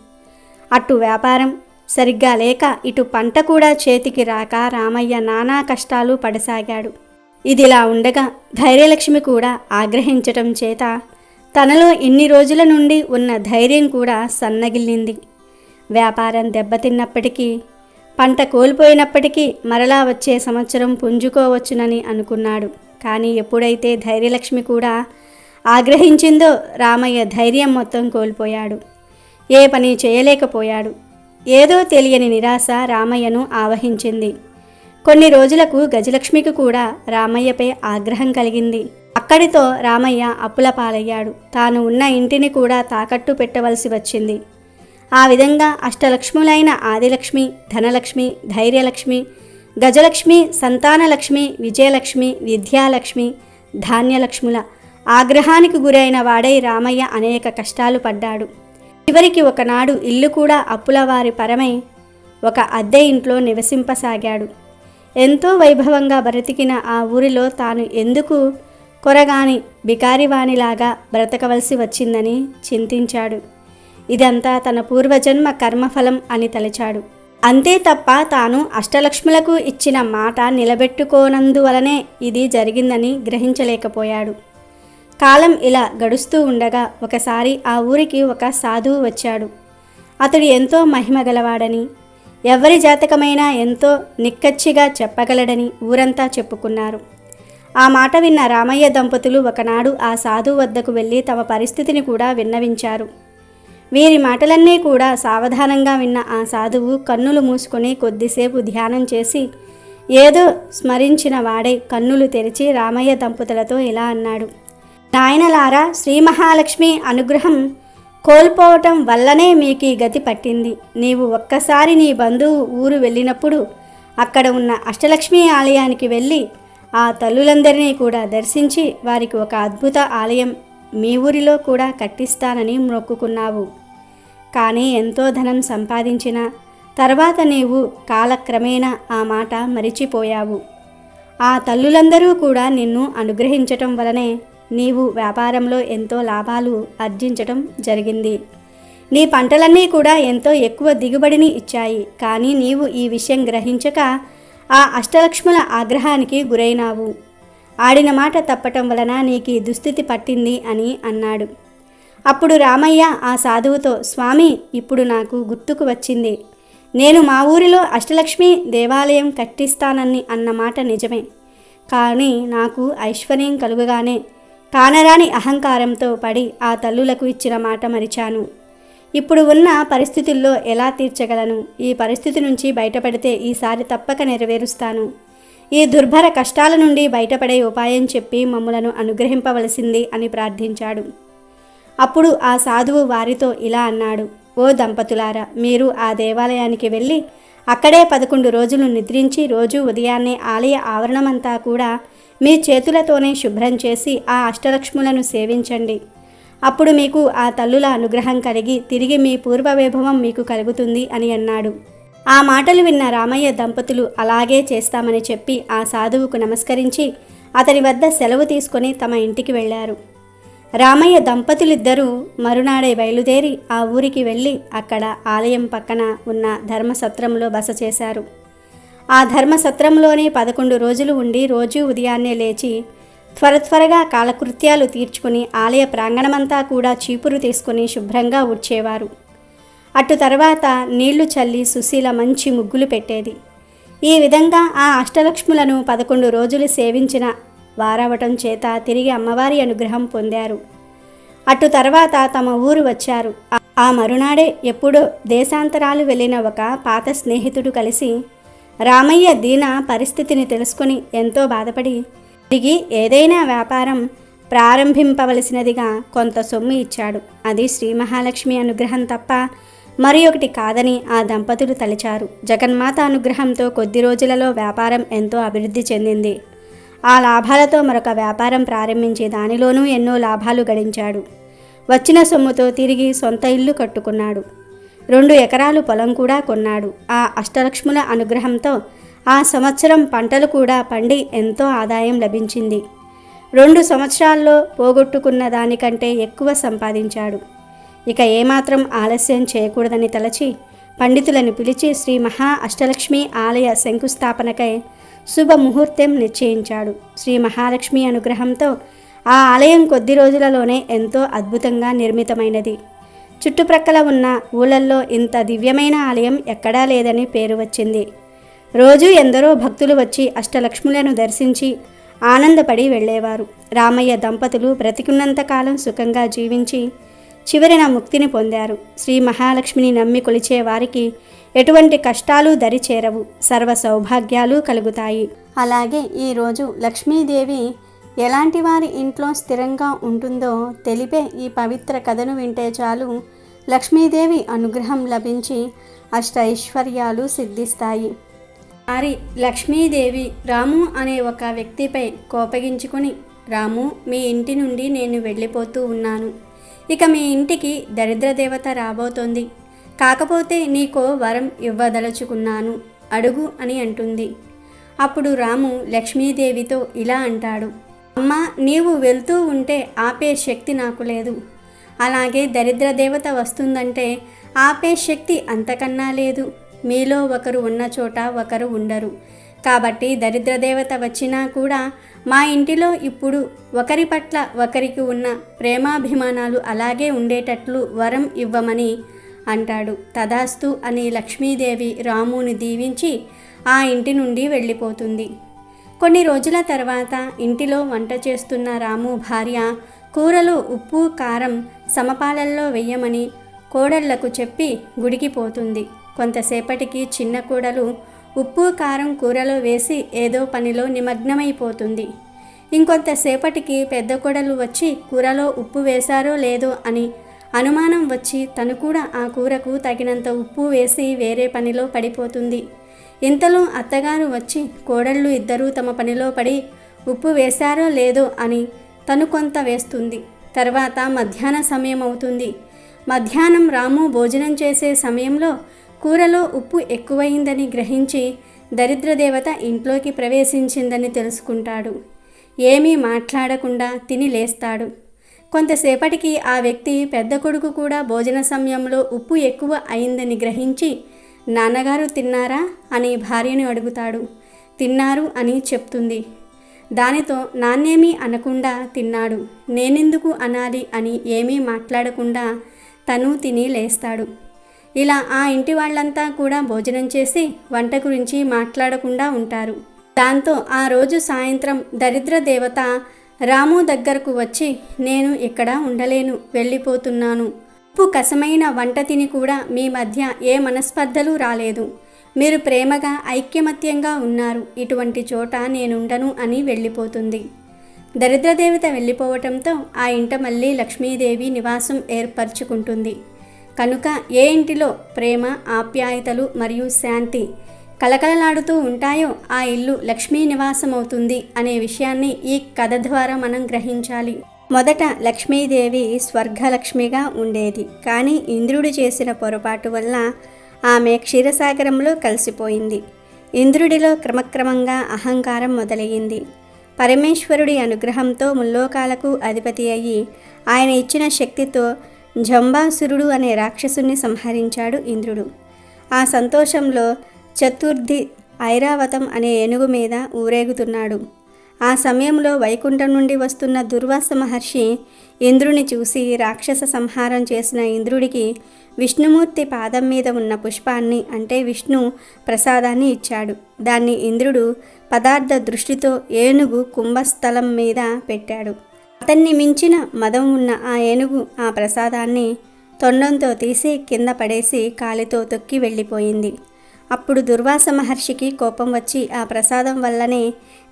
అటు వ్యాపారం సరిగ్గా లేక ఇటు పంట కూడా చేతికి రాక రామయ్య నానా కష్టాలు పడసాగాడు. ఇదిలా ఉండగా ధైర్యలక్ష్మి కూడా ఆగ్రహించటం చేత తనలో ఇన్ని రోజుల నుండి ఉన్న ధైర్యం కూడా సన్నగిల్లింది. వ్యాపారం దెబ్బతిన్నప్పటికీ పంట కోల్పోయినప్పటికీ మరలా వచ్చే సంవత్సరం పుంజుకోవచ్చునని అనుకున్నాడు. కానీ ఎప్పుడైతే ధైర్యలక్ష్మి కూడా ఆగ్రహించిందో రామయ్య ధైర్యం మొత్తం కోల్పోయాడు. ఏ పని చేయలేకపోయాడు. ఏదో తెలియని నిరాశ రామయ్యను ఆవహించింది. కొన్ని రోజులకు గజలక్ష్మికి కూడా రామయ్యపై ఆగ్రహం కలిగింది. అక్కడితో రామయ్య అప్పుల పాలయ్యాడు. తాను ఉన్న ఇంటిని కూడా తాకట్టు పెట్టవలసి వచ్చింది. ఆ విధంగా అష్టలక్ష్ములైన ఆదిలక్ష్మి, ధనలక్ష్మి, ధైర్యలక్ష్మి, గజలక్ష్మి, సంతానలక్ష్మి, విజయలక్ష్మి, విద్యాలక్ష్మి, ధాన్యలక్ష్ముల ఆగ్రహానికి గురైన వాడై రామయ్య అనేక కష్టాలు పడ్డాడు. చివరికి ఒకనాడు ఇల్లు కూడా అప్పుల వారి పరమై ఒక అద్దె ఇంట్లో నివసింపసాగాడు. ఎంతో వైభవంగా బ్రతికిన ఆ ఊరిలో తాను ఎందుకు కొరగాని బికారివాణిలాగా బ్రతకవలసి వచ్చిందని చింతించాడు. ఇదంతా తన పూర్వజన్మ కర్మఫలం అని తలచాడు. అంతే తప్ప తాను అష్టలక్ష్ములకు ఇచ్చిన మాట నిలబెట్టుకోనందువలనే ఇది జరిగిందని గ్రహించలేకపోయాడు. కాలం ఇలా గడుస్తూ ఉండగా ఒకసారి ఆ ఊరికి ఒక సాధువు వచ్చాడు. అతడు ఎంతో మహిమగలవాడని, ఎవరి జాతకమైనా ఎంతో నిక్కచ్చిగా చెప్పగలడని ఊరంతా చెప్పుకున్నారు. ఆ మాట విన్న రామయ్య దంపతులు ఒకనాడు ఆ సాధువు వద్దకు వెళ్ళి తమ పరిస్థితిని కూడా విన్నవించారు. వీరి మాటలన్నీ కూడా సావధానంగా విన్న ఆ సాధువు కన్నులు మూసుకొని కొద్దిసేపు ధ్యానం చేసి ఏదో స్మరించిన వాడై కన్నులు తెరిచి రామయ్య దంపతులతో ఇలా అన్నాడు: నాయనలారా, శ్రీ మహాలక్ష్మి అనుగ్రహం కోల్పోవటం వల్లనే మీకు ఈ గతి పట్టింది. నీవు ఒక్కసారి నీ బంధువు ఊరు వెళ్ళినప్పుడు అక్కడ ఉన్న అష్టలక్ష్మి ఆలయానికి వెళ్ళి ఆ తల్లులందరినీ కూడా దర్శించి వారికి ఒక అద్భుత ఆలయం మీ ఊరిలో కూడా కట్టిస్తానని మొక్కుకున్నావు. కానీ ఎంతో ధనం సంపాదించిన తర్వాత నీవు కాలక్రమేణా ఆ మాట మరిచిపోయావు. ఆ తల్లులందరూ కూడా నిన్ను అనుగ్రహించటం వలనే నీవు వ్యాపారంలో ఎంతో లాభాలు ఆర్జించటం జరిగింది. నీ పంటలన్నీ కూడా ఎంతో ఎక్కువ దిగుబడిని ఇచ్చాయి. కానీ నీవు ఈ విషయం గ్రహించక ఆ అష్టలక్ష్ముల ఆగ్రహానికి గురైనావు. ఆడిన మాట తప్పటం వలన నీకు ఈ దుస్థితి పట్టింది అని అన్నాడు. అప్పుడు రామయ్య ఆ సాధువుతో, స్వామి, ఇప్పుడు నాకు గుర్తుకు వచ్చింది. నేను మా ఊరిలో అష్టలక్ష్మి దేవాలయం కట్టిస్తానని అన్నమాట నిజమే. కానీ నాకు ఐశ్వర్యం కలుగగానే కానరాని అహంకారంతో పడి ఆ తల్లులకు ఇచ్చిన మాట మరిచాను. ఇప్పుడు ఉన్న పరిస్థితుల్లో ఎలా తీర్చగలను? ఈ పరిస్థితి నుంచి బయటపడితే ఈసారి తప్పక నెరవేరుస్తాను. ఈ దుర్భర కష్టాల నుండి బయటపడే ఉపాయం చెప్పి మమ్ములను అనుగ్రహింపవలసింది అని ప్రార్థించాడు. అప్పుడు ఆ సాధువు వారితో ఇలా అన్నాడు: ఓ దంపతులారా, మీరు ఆ దేవాలయానికి వెళ్ళి అక్కడే 11 రోజులు నిద్రించి రోజు ఉదయాన్నే ఆలయ ఆవరణమంతా కూడా మీ చేతులతోనే శుభ్రం చేసి ఆ అష్టలక్ష్ములను సేవించండి. అప్పుడు మీకు ఆ తల్లుల అనుగ్రహం కలిగి తిరిగి మీ పూర్వ వైభవం మీకు కలుగుతుంది అని అన్నాడు. ఆ మాటలు విన్న రామయ్య దంపతులు అలాగే చేస్తామని చెప్పి ఆ సాధువుకు నమస్కరించి అతని వద్ద సెలవు తీసుకొని తమ ఇంటికి వెళ్ళారు. రామయ్య దంపతులిద్దరూ మరునాడే బయలుదేరి ఆ ఊరికి వెళ్ళి అక్కడ ఆలయం పక్కన ఉన్న ధర్మసత్రంలో బస చేశారు. ఆ ధర్మసత్రంలోనే 11 రోజులు ఉండి రోజూ ఉదయాన్నే లేచి త్వరగా కాలకృత్యాలు తీర్చుకుని ఆలయ ప్రాంగణమంతా కూడా చీపురు తీసుకుని శుభ్రంగా ఊడ్చేవారు. అటు తర్వాత నీళ్లు చల్లి సుశీల మంచి ముగ్గులు పెట్టేది. ఈ విధంగా ఆ అష్టలక్ష్ములను 11 రోజులు సేవించిన వారవటం చేత తిరిగి అమ్మవారి అనుగ్రహం పొందారు. అటు తర్వాత తమ ఊరు వచ్చారు. ఆ మరునాడే ఎప్పుడో దేశాంతరాలు వెళ్ళిన ఒక పాత స్నేహితుడు కలిసి రామయ్య దీన పరిస్థితిని తెలుసుకుని ఎంతో బాధపడి తిరిగి ఏదైనా వ్యాపారం ప్రారంభింపవలసినదిగా కొంత సొమ్ము ఇచ్చాడు. అది శ్రీ మహాలక్ష్మి అనుగ్రహం తప్ప మరి ఒకటి కాదని ఆ దంపతులు తలిచారు. జగన్మాత అనుగ్రహంతో కొద్ది రోజులలో వ్యాపారం ఎంతో అభివృద్ధి చెందింది. ఆ లాభాలతో మరొక వ్యాపారం ప్రారంభించి దానిలోనూ ఎన్నో లాభాలు గడించాడు. వచ్చిన సొమ్ముతో తిరిగి సొంత ఇల్లు కట్టుకున్నాడు. 2 ఎకరాలు పొలం కూడా కొన్నాడు. ఆ అష్టలక్ష్ముల అనుగ్రహంతో ఆ సంవత్సరం పంటలు కూడా పండి ఎంతో ఆదాయం లభించింది. 2 సంవత్సరాల్లో పోగొట్టుకున్న దానికంటే ఎక్కువ సంపాదించాడు. ఇక ఏమాత్రం ఆలస్యం చేయకూడదని తలచి పండితులను పిలిచి శ్రీ మహా అష్టలక్ష్మి ఆలయ శంకుస్థాపనకై శుభముహూర్తం నిశ్చయించాడు. శ్రీ మహాలక్ష్మి అనుగ్రహంతో ఆ ఆలయం కొద్ది రోజులలోనే ఎంతో అద్భుతంగా నిర్మితమైనది. చుట్టుప్రక్కల ఉన్న ఊళ్ళల్లో ఇంత దివ్యమైన ఆలయం ఎక్కడా లేదని పేరు వచ్చింది. రోజు ఎందరో భక్తులు వచ్చి అష్టలక్ష్ములను దర్శించి ఆనందపడి వెళ్ళేవారు. రామయ్య దంపతులు బ్రతికున్నంతకాలం సుఖంగా జీవించి చివరిన ముక్తిని పొందారు. శ్రీ మహాలక్ష్మిని నమ్మి కొలిచే వారికి ఎటువంటి కష్టాలు దరి చేరవు, సర్వ సౌభాగ్యాలు కలుగుతాయి. అలాగే ఈరోజు లక్ష్మీదేవి ఎలాంటి వారి ఇంట్లో స్థిరంగా ఉంటుందో తెలిపే ఈ పవిత్ర కథను వింటే చాలు లక్ష్మీదేవి అనుగ్రహం లభించి అష్ట ఐశ్వర్యాలు సిద్ధిస్తాయి. మరి లక్ష్మీదేవి రాము అనే ఒక వ్యక్తిపై కోపగించుకుని, రాము, మీ ఇంటి నుండి నేను వెళ్ళిపోతూ ఉన్నాను. ఇక మీ ఇంటికి దరిద్రదేవత రాబోతోంది. కాకపోతే నీకో వరం ఇవ్వదలుచుకున్నాను, అడుగు అని అంటుంది. అప్పుడు రాము లక్ష్మీదేవితో ఇలా అంటాడు, అమ్మ, నీవు వెళ్తూ ఉంటే ఆపే శక్తి నాకు లేదు. అలాగే దరిద్రదేవత వస్తుందంటే ఆపే శక్తి అంతకన్నా లేదు. మీలో ఒకరు ఉన్న చోట ఒకరు ఉండరు. కాబట్టి దరిద్రదేవత వచ్చినా కూడా మా ఇంటిలో ఇప్పుడు ఒకరి పట్ల ఒకరికి ఉన్న ప్రేమాభిమానాలు అలాగే ఉండేటట్లు వరం ఇవ్వమని అంటాడు. తదాస్తు అని లక్ష్మీదేవి రాముని దీవించి ఆ ఇంటి నుండి వెళ్ళిపోతుంది. కొన్ని రోజుల తర్వాత ఇంటిలో వంట చేస్తున్న రాము భార్య కూరలో ఉప్పు కారం సమపాలల్లో వెయ్యమని కోడళ్లకు చెప్పి గుడికి పోతుంది. కొంతసేపటికి చిన్న కోడలు ఉప్పు కారం కూరలో వేసి ఏదో పనిలో నిమగ్నమైపోతుంది. ఇంకొంతసేపటికి పెద్ద కోడలు వచ్చి కూరలో ఉప్పు వేశారో లేదో అని అనుమానం వచ్చి తను కూడా ఆ కూరకు తగినంత ఉప్పు వేసి వేరే పనిలో పడిపోతుంది. ఇంతలో అత్తగారు వచ్చి కోడళ్ళు ఇద్దరూ తమ పనిలో పడి ఉప్పు వేశారో లేదో అని తను కొంత వేస్తుంది. తర్వాత మధ్యాహ్న సమయం అవుతుంది. మధ్యాహ్నం రాము భోజనం చేసే సమయంలో కూరలో ఉప్పు ఎక్కువైందని గ్రహించి దరిద్రదేవత ఇంట్లోకి ప్రవేశించిందని తెలుసుకుంటాడు. ఏమీ మాట్లాడకుండా తిని లేస్తాడు. కొంతసేపటికి ఆ వ్యక్తి పెద్ద కొడుకు కూడా భోజన సమయంలో ఉప్పు ఎక్కువ అయిందని గ్రహించి నాన్నగారు తిన్నారా అని భార్యను అడుగుతాడు. తిన్నారు అని చెప్తుంది. దానితో నాన్నేమీ అనకుండా తిన్నాడు, నేనెందుకు అనాలి అని ఏమీ మాట్లాడకుండా తను తిని లేస్తాడు. ఇలా ఆ ఇంటి వాళ్ళంతా కూడా భోజనం చేసి వంట గురించి మాట్లాడకుండా ఉంటారు. దాంతో ఆ రోజు సాయంత్రం దరిద్ర దేవత రాము దగ్గరకు వచ్చి, నేను ఇక్కడ ఉండలేను, వెళ్ళిపోతున్నాను. ఉప్పు కసమైన వంట తిని కూడా మీ మధ్య ఏ మనస్పర్ధలు రాలేదు. మీరు ప్రేమగా ఐక్యమత్యంగా ఉన్నారు. ఇటువంటి చోట నేనుండను అని వెళ్ళిపోతుంది. దరిద్రదేవత వెళ్ళిపోవటంతో ఆ ఇంట మళ్ళీ లక్ష్మీదేవి నివాసం ఏర్పరచుకుంటుంది. కనుక ఏ ఇంటిలో ప్రేమ, ఆప్యాయతలు మరియు శాంతి కలకలలాడుతూ ఉంటాయో ఆ ఇల్లు లక్ష్మీ నివాసం అవుతుంది అనే విషయాన్ని ఈ కథ ద్వారా మనం గ్రహించాలి. మొదట లక్ష్మీదేవి స్వర్గలక్ష్మిగా ఉండేది. కానీ ఇంద్రుడు చేసిన పొరపాటు వల్ల ఆమె క్షీరసాగరంలో కలిసిపోయింది. ఇంద్రుడిలో క్రమక్రమంగా అహంకారం మొదలయ్యింది. పరమేశ్వరుడి అనుగ్రహంతో ముల్లోకాలకు అధిపతి అయ్యి ఆయన ఇచ్చిన శక్తితో జంబాసురుడు అనే రాక్షసుని సంహరించాడు ఇంద్రుడు. ఆ సంతోషంలో చతుర్థి ఐరావతం అనే ఏనుగు మీద ఊరేగుతున్నాడు. ఆ సమయంలో వైకుంఠం నుండి వస్తున్న దుర్వాస మహర్షి ఇంద్రుని చూసి రాక్షస సంహారం చేసిన ఇంద్రుడికి విష్ణుమూర్తి పాదం మీద ఉన్న పుష్పాన్ని అంటే విష్ణు ప్రసాదాన్ని ఇచ్చాడు. దాన్ని ఇంద్రుడు పదార్థ దృష్టితో ఏనుగు కుంభస్థలం మీద పెట్టాడు. అతన్ని మించిన మదం ఉన్న ఆ ఏనుగు ఆ ప్రసాదాన్ని తొండంతో తీసి కింద పడేసి కాలితో తొక్కి వెళ్ళిపోయింది. అప్పుడు దుర్వాస మహర్షికి కోపం వచ్చి ఆ ప్రసాదం వల్లనే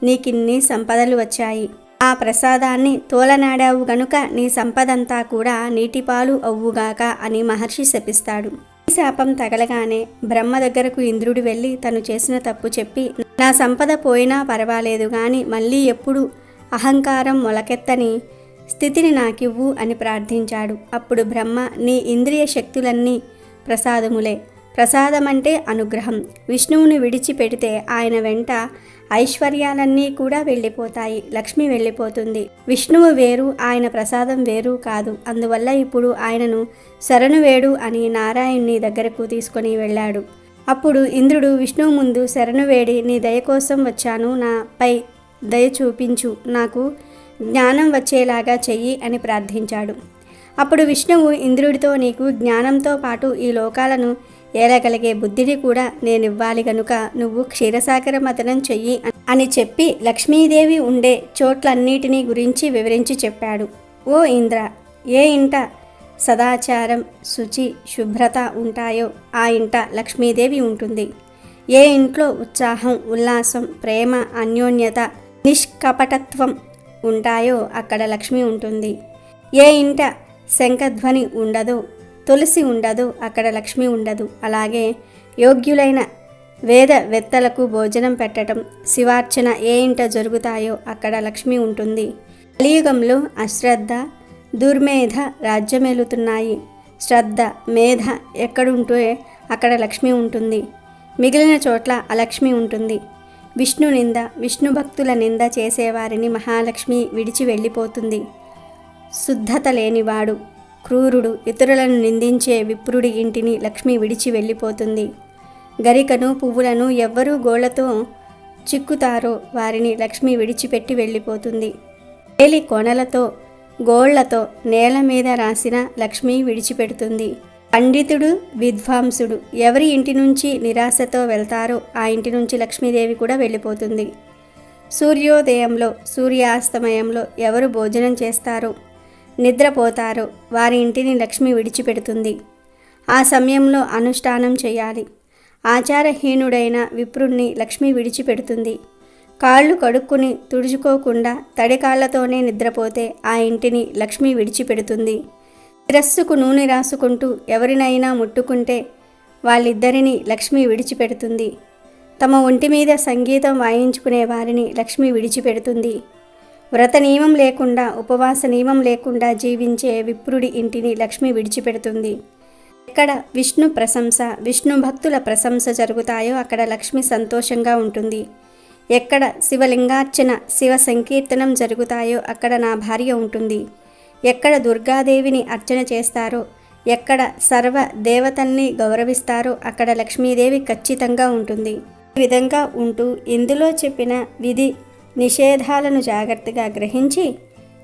నీకిన్ని సంపదలు వచ్చాయి, ఆ ప్రసాదాన్ని తోలనాడావు గనుక నీ సంపదంతా కూడా నీటిపాలు అవ్వుగాక అని మహర్షి శపిస్తాడు. ఈ శాపం తగలగానే బ్రహ్మ దగ్గరకు ఇంద్రుడు వెళ్ళి తను చేసిన తప్పు చెప్పి నా సంపద పోయినా పర్వాలేదు కానీ మళ్ళీ ఎప్పుడు అహంకారం మొలకెత్తని స్థితిని నాకివ్వు అని ప్రార్థించాడు. అప్పుడు బ్రహ్మ నీ ఇంద్రియ శక్తులన్నీ ప్రసాదములే, ప్రసాదమంటే అనుగ్రహం. విష్ణువుని విడిచిపెడితే ఆయన వెంట ఐశ్వర్యాలన్నీ కూడా వెళ్ళిపోతాయి, లక్ష్మి వెళ్ళిపోతుంది. విష్ణువు వేరు, ఆయన ప్రసాదం వేరు కాదు. అందువల్ల ఇప్పుడు ఆయనను శరణు వేడు అని నారాయణుని దగ్గరకు తీసుకొని వెళ్ళాడు. అప్పుడు ఇంద్రుడు విష్ణువు ముందు శరణు వేడి నీ దయ కోసం వచ్చాను, నాపై దయ చూపించు, నాకు జ్ఞానం వచ్చేలాగా చెయ్యి అని ప్రార్థించాడు. అప్పుడు విష్ణువు ఇంద్రుడితో నీకు జ్ఞానంతో పాటు ఈ లోకాలను ఏలగలిగే బుద్ధిని కూడా నేనివ్వాలి గనుక నువ్వు క్షీరసాగర మథనం చెయ్యి అని చెప్పి లక్ష్మీదేవి ఉండే చోట్లన్నిటినీ గురించి వివరించి చెప్పాడు. ఓ ఇంద్ర, ఏ ఇంట సదాచారం శుచి శుభ్రత ఉంటాయో ఆ ఇంట లక్ష్మీదేవి ఉంటుంది. ఏ ఇంట్లో ఉత్సాహం ఉల్లాసం ప్రేమ అన్యోన్యత నిష్కపటత్వం ఉంటాయో అక్కడ లక్ష్మి ఉంటుంది. ఏ ఇంట శంఖధ్వని ఉండదో తులసి ఉండదు అక్కడ లక్ష్మి ఉండదు. అలాగే యోగ్యులైన వేదవేత్తలకు భోజనం పెట్టడం శివార్చన ఏ ఇంట జరుగుతాయో అక్కడ లక్ష్మి ఉంటుంది. కలియుగంలో అశ్రద్ధ దుర్మేధ రాజ్యమేలుతున్నాయి. శ్రద్ధ మేధ ఎక్కడుంటే అక్కడ లక్ష్మి ఉంటుంది, మిగిలిన చోట్ల అలక్ష్మి ఉంటుంది. విష్ణు నింద విష్ణు భక్తుల నింద చేసేవారిని మహాలక్ష్మి విడిచి వెళ్ళిపోతుంది. శుద్ధత లేనివాడు క్రూరుడు ఇతరులను నిందించే విప్రుడి ఇంటిని లక్ష్మి విడిచి వెళ్ళిపోతుంది. గరికను పువ్వులను ఎవ్వరూ గోళ్లతో చిక్కుతారో వారిని లక్ష్మి విడిచిపెట్టి వెళ్ళిపోతుంది. వేలి కొనలతో గోళ్లతో నేల మీద రాసిన లక్ష్మి విడిచిపెడుతుంది. పండితుడు విద్వాంసుడు ఎవరి ఇంటి నుంచి నిరాశతో వెళ్తారో ఆ ఇంటి నుంచి లక్ష్మీదేవి కూడా వెళ్ళిపోతుంది. సూర్యోదయంలో సూర్యాస్తమయంలో ఎవరు భోజనం చేస్తారో నిద్రపోతారో వారి ఇంటిని లక్ష్మి విడిచిపెడుతుంది. ఆ సమయంలో అనుష్ఠానం చేయాలి. ఆచారహీనుడైన విప్రుణ్ణి లక్ష్మి విడిచిపెడుతుంది. కాళ్ళు కడుక్కుని తుడుచుకోకుండా తడి కాళ్లతోనే నిద్రపోతే ఆ ఇంటిని లక్ష్మి విడిచిపెడుతుంది. శిరస్సుకు నూనె రాసుకుంటూ ఎవరినైనా ముట్టుకుంటే వాళ్ళిద్దరిని లక్ష్మి విడిచిపెడుతుంది. తమ ఒంటి మీద సంగీతం వాయించుకునే వారిని లక్ష్మి విడిచిపెడుతుంది. వ్రత నియమం లేకుండా ఉపవాస నియమం లేకుండా జీవించే విప్రుడి ఇంటిని లక్ష్మి విడిచిపెడుతుంది. ఎక్కడ విష్ణు ప్రశంస విష్ణు భక్తుల ప్రశంస జరుగుతాయో అక్కడ లక్ష్మి సంతోషంగా ఉంటుంది. ఎక్కడ శివలింగార్చన శివ సంకీర్తనం జరుగుతాయో అక్కడ నా భార్య ఉంటుంది. ఎక్కడ దుర్గాదేవిని అర్చన చేస్తారో ఎక్కడ సర్వ దేవతల్ని గౌరవిస్తారో అక్కడ లక్ష్మీదేవి ఖచ్చితంగా ఉంటుంది. ఈ విధంగా ఉంటూ ఇందులో చెప్పిన విధి నిషేధాలను జాగ్రత్తగా గ్రహించి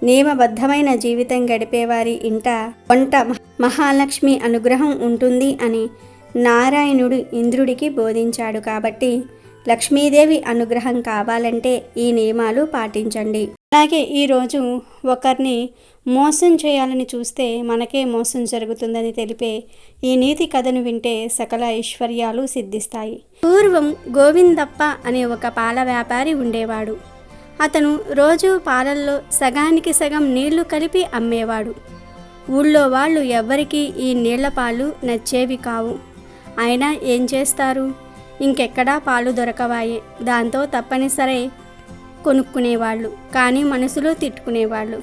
నియమబద్ధమైన జీవితం గడిపేవారి ఇంట వంట మహాలక్ష్మి అనుగ్రహం ఉంటుంది అని నారాయణుడు ఇంద్రుడికి బోధించాడు. కాబట్టి లక్ష్మీదేవి అనుగ్రహం కావాలంటే ఈ నియమాలు పాటించండి. అలాగే ఈరోజు ఒకరిని మోసం చేయాలని చూస్తే మనకే మోసం జరుగుతుందని తెలిపే ఈ నీతి కథను వింటే సకల ఐశ్వర్యాలు సిద్ధిస్తాయి. పూర్వం గోవిందప్ప అనే ఒక పాల వ్యాపారి ఉండేవాడు. అతను రోజు పాలల్లో సగానికి సగం నీళ్లు కలిపి అమ్మేవాడు. ఊళ్ళో వాళ్ళు ఎవ్వరికీ ఈ నీళ్ల పాలు నచ్చేవి కావు. అయినా ఏం చేస్తారు, ఇంకెక్కడా పాలు దొరకవాయే. దాంతో తప్పనిసరి కొనుక్కునేవాళ్ళు, కానీ మనసులో తిట్టుకునేవాళ్ళు.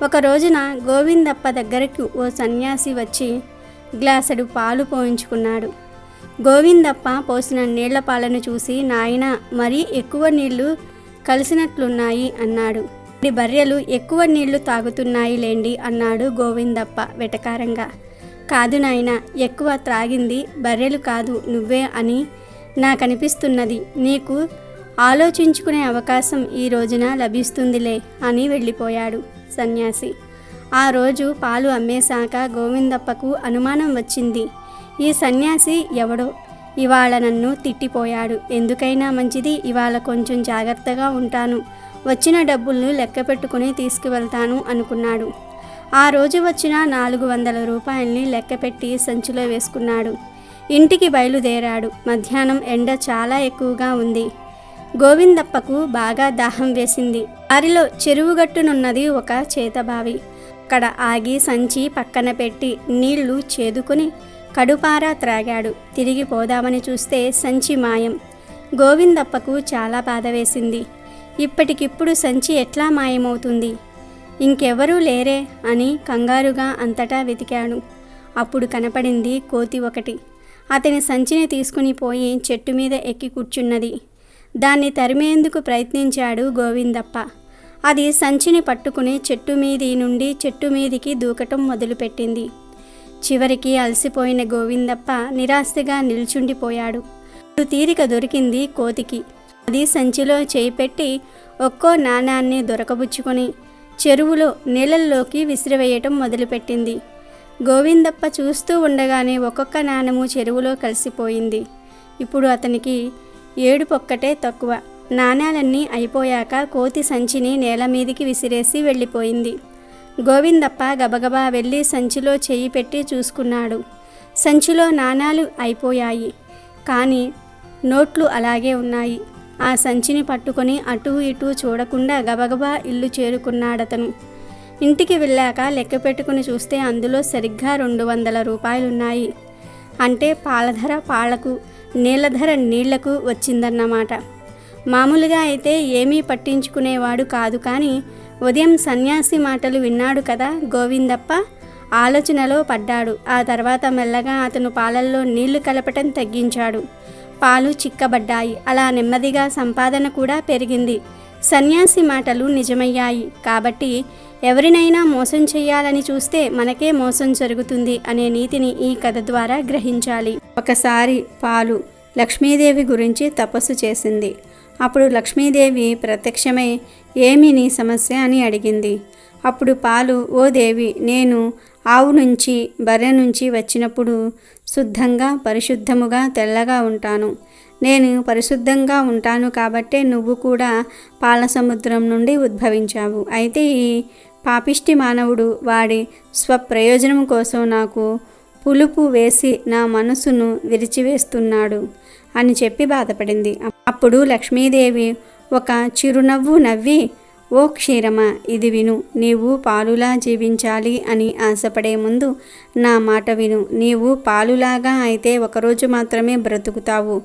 ఒక రోజున గోవిందప్ప దగ్గరకు ఓ సన్యాసి వచ్చి గ్లాసెడు పాలు పోయించుకున్నాడు. గోవిందప్ప పోసిన నీళ్ల పాలను చూసి నాయనా మరీ ఎక్కువ నీళ్లు కలిసినట్లున్నాయి అన్నాడు. ఈ బర్రెలు ఎక్కువ నీళ్లు తాగుతున్నాయి లేండి అన్నాడు గోవిందప్ప వెటకారంగా. కాదు నాయనా, ఎక్కువ త్రాగింది బర్రెలు కాదు నువ్వే అని నాకనిపిస్తున్నది. నీకు ఆలోచించుకునే అవకాశం ఈ రోజున లభిస్తుందిలే అని వెళ్ళిపోయాడు సన్యాసి. ఆ రోజు పాలు అమ్మేశాక గోవిందప్పకు అనుమానం వచ్చింది. ఈ సన్యాసి ఎవడో ఇవాళ నన్ను తిట్టిపోయాడు. ఎందుకైనా మంచిది, ఇవాళ కొంచెం జాగ్రత్తగా ఉంటాను, వచ్చిన డబ్బులను లెక్క పెట్టుకుని తీసుకువెళ్తాను అనుకున్నాడు. ఆ రోజు వచ్చిన 400 రూపాయల్ని లెక్కపెట్టి సంచిలో వేసుకున్నాడు. ఇంటికి బయలుదేరాడు. మధ్యాహ్నం ఎండ చాలా ఎక్కువగా ఉంది. గోవిందప్పకు బాగా దాహం వేసింది. దారిలో చెరువుగట్టునున్నది ఒక చేతబావి. అక్కడ ఆగి సంచి పక్కన పెట్టి నీళ్లు చేదుకుని కడుపారా త్రాగాడు. తిరిగి పోదామని చూస్తే సంచి మాయం. గోవిందప్పకు చాలా బాధ వేసింది. ఇప్పటికిప్పుడు సంచి ఎట్లా మాయమవుతుంది? ఇంకెవరూ లేరే అని కంగారుగా అంతటా వెతికాడు. అప్పుడు కనపడింది కోతి ఒకటి. అతని సంచిని తీసుకుని పోయి చెట్టు మీద ఎక్కి కూర్చున్నది. దాన్ని తరిమేందుకు ప్రయత్నించాడు గోవిందప్ప. అది సంచిని పట్టుకుని చెట్టు మీది నుండి చెట్టు మీదికి దూకటం మొదలుపెట్టింది. చివరికి అలసిపోయిన గోవిందప్ప నిరాశగా నిల్చుండిపోయాడు. తీరిక దొరికింది కోతికి. అది సంచిలో చేయి పెట్టి ఒక్కో నాణాన్ని దొరకబుచ్చుకొని చెరువులో నీళ్ళల్లోకి విసిరివేయటం మొదలుపెట్టింది. గోవిందప్ప చూస్తూ ఉండగానే ఒక్కొక్క నాణము చెరువులో కలిసిపోయింది. ఇప్పుడు అతనికి ఏడుపొక్కటే తక్కువ. నాణాలన్నీ అయిపోయాక కోతి సంచిని నేల మీదికి విసిరేసి వెళ్ళిపోయింది. గోవిందప్ప గబగబా వెళ్ళి సంచిలో చెయ్యి పెట్టి చూసుకున్నాడు. సంచిలో నాణాలు అయిపోయాయి, కానీ నోట్లు అలాగే ఉన్నాయి. ఆ సంచిని పట్టుకొని అటూ ఇటూ చూడకుండా గబగబా ఇల్లు చేరుకున్నాడతను. ఇంటికి వెళ్ళాక లెక్క పెట్టుకుని చూస్తే అందులో సరిగ్గా 200 రూపాయలున్నాయి. అంటే పాలధర పాలకు, నీళ్ళధర నీళ్లకు వచ్చిందన్నమాట. మామూలుగా అయితే ఏమీ పట్టించుకునేవాడు కాదు, కానీ ఉదయం సన్యాసి మాటలు విన్నాడు కదా గోవిందప్ప. ఆలోచనలో పడ్డాడు. ఆ తర్వాత మెల్లగా అతను పాలల్లో నీళ్లు కలపటం తగ్గించాడు. పాలు చిక్కబడ్డాయి. అలా నెమ్మదిగా సంపాదన కూడా పెరిగింది. సన్యాసి మాటలు నిజమయ్యాయి. కాబట్టి ఎవరినైనా మోసం చేయాలని చూస్తే మనకే మోసం జరుగుతుంది అనే నీతిని ఈ కథ ద్వారా గ్రహించాలి. ఒకసారి పాలు లక్ష్మీదేవి గురించి తపస్సు చేసింది. అప్పుడు లక్ష్మీదేవి ప్రత్యక్షమై ఏమి నీ సమస్య అని అడిగింది. అప్పుడు పాలు, ఓ దేవి, నేను ఆవు నుంచి బర్రె నుంచి వచ్చినప్పుడు శుద్ధంగా పరిశుద్ధముగా తెల్లగా ఉంటాను. నేను పరిశుద్ధంగా ఉంటాను కాబట్టే నువ్వు కూడా పాల సముద్రం నుండి ఉద్భవించావు. అయితే ఈ పాపిష్టి మానవుడు వాడి స్వప్రయోజనం కోసం నాకు పులుపు వేసి నా మనసును విరిచివేస్తున్నాడు అని చెప్పి బాధపడింది. అప్పుడు లక్ష్మీదేవి ఒక చిరునవ్వు నవ్వి, ఓ క్షీరమ, ఇది విను. నీవు పాలులా జీవించాలి అని ఆశపడే ముందు నా మాట విను. నీవు పాలులాగా అయితే ఒకరోజు మాత్రమే బ్రతుకుతావు.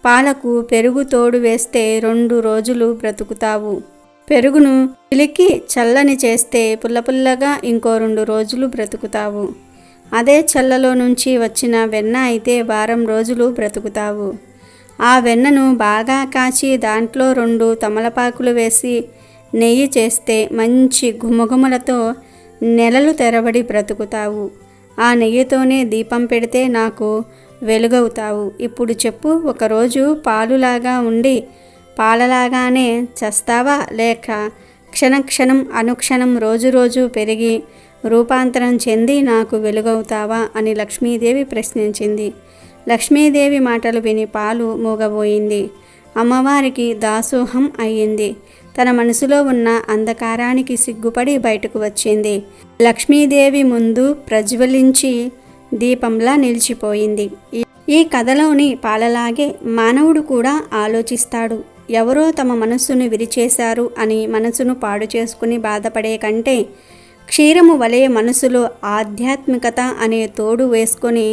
పాలకు పెరుగు తోడు వేస్తే 2 రోజులు బ్రతుకుతావు. పెరుగును చిలికి చల్లని చేస్తే పుల్లపుల్లగా ఇంకో 2 రోజులు బ్రతుకుతావు. అదే చల్లలో నుంచి వచ్చిన వెన్న అయితే వారం రోజులు బ్రతుకుతావు. ఆ వెన్నను బాగా కాచి దాంట్లో 2 తమలపాకులు వేసి నెయ్యి చేస్తే మంచి ఘుమఘుమలతో నెలలు తెరబడి బ్రతుకుతావు. ఆ నెయ్యితోనే దీపం పెడితే నాకు వెలుగవుతావు. ఇప్పుడు చెప్పు, ఒకరోజు పాలులాగా ఉండి పాలలాగానే చస్తావా, లేక క్షణక్షణం అనుక్షణం రోజు పెరిగి రూపాంతరం చెంది నాకు వెలుగవుతావా అని లక్ష్మీదేవి ప్రశ్నించింది. లక్ష్మీదేవి మాటలు విని పాలు మూగబోయింది. అమ్మవారికి దాసోహం అయ్యింది. తన మనసులో ఉన్న అంధకారానికి సిగ్గుపడి బయటకు వచ్చింది. లక్ష్మీదేవి ముందు ప్రజ్వలించి దీపంలా నిలిచిపోయింది. ఈ కథలోని పాలలాగే మానవుడు కూడా ఆలోచిస్తాడు. ఎవరో తమ మనస్సును విరిచేశారు అని మనసును పాడు చేసుకుని బాధపడే కంటే క్షీరము వలె మనసులో ఆధ్యాత్మికత అనే తోడు వేసుకొని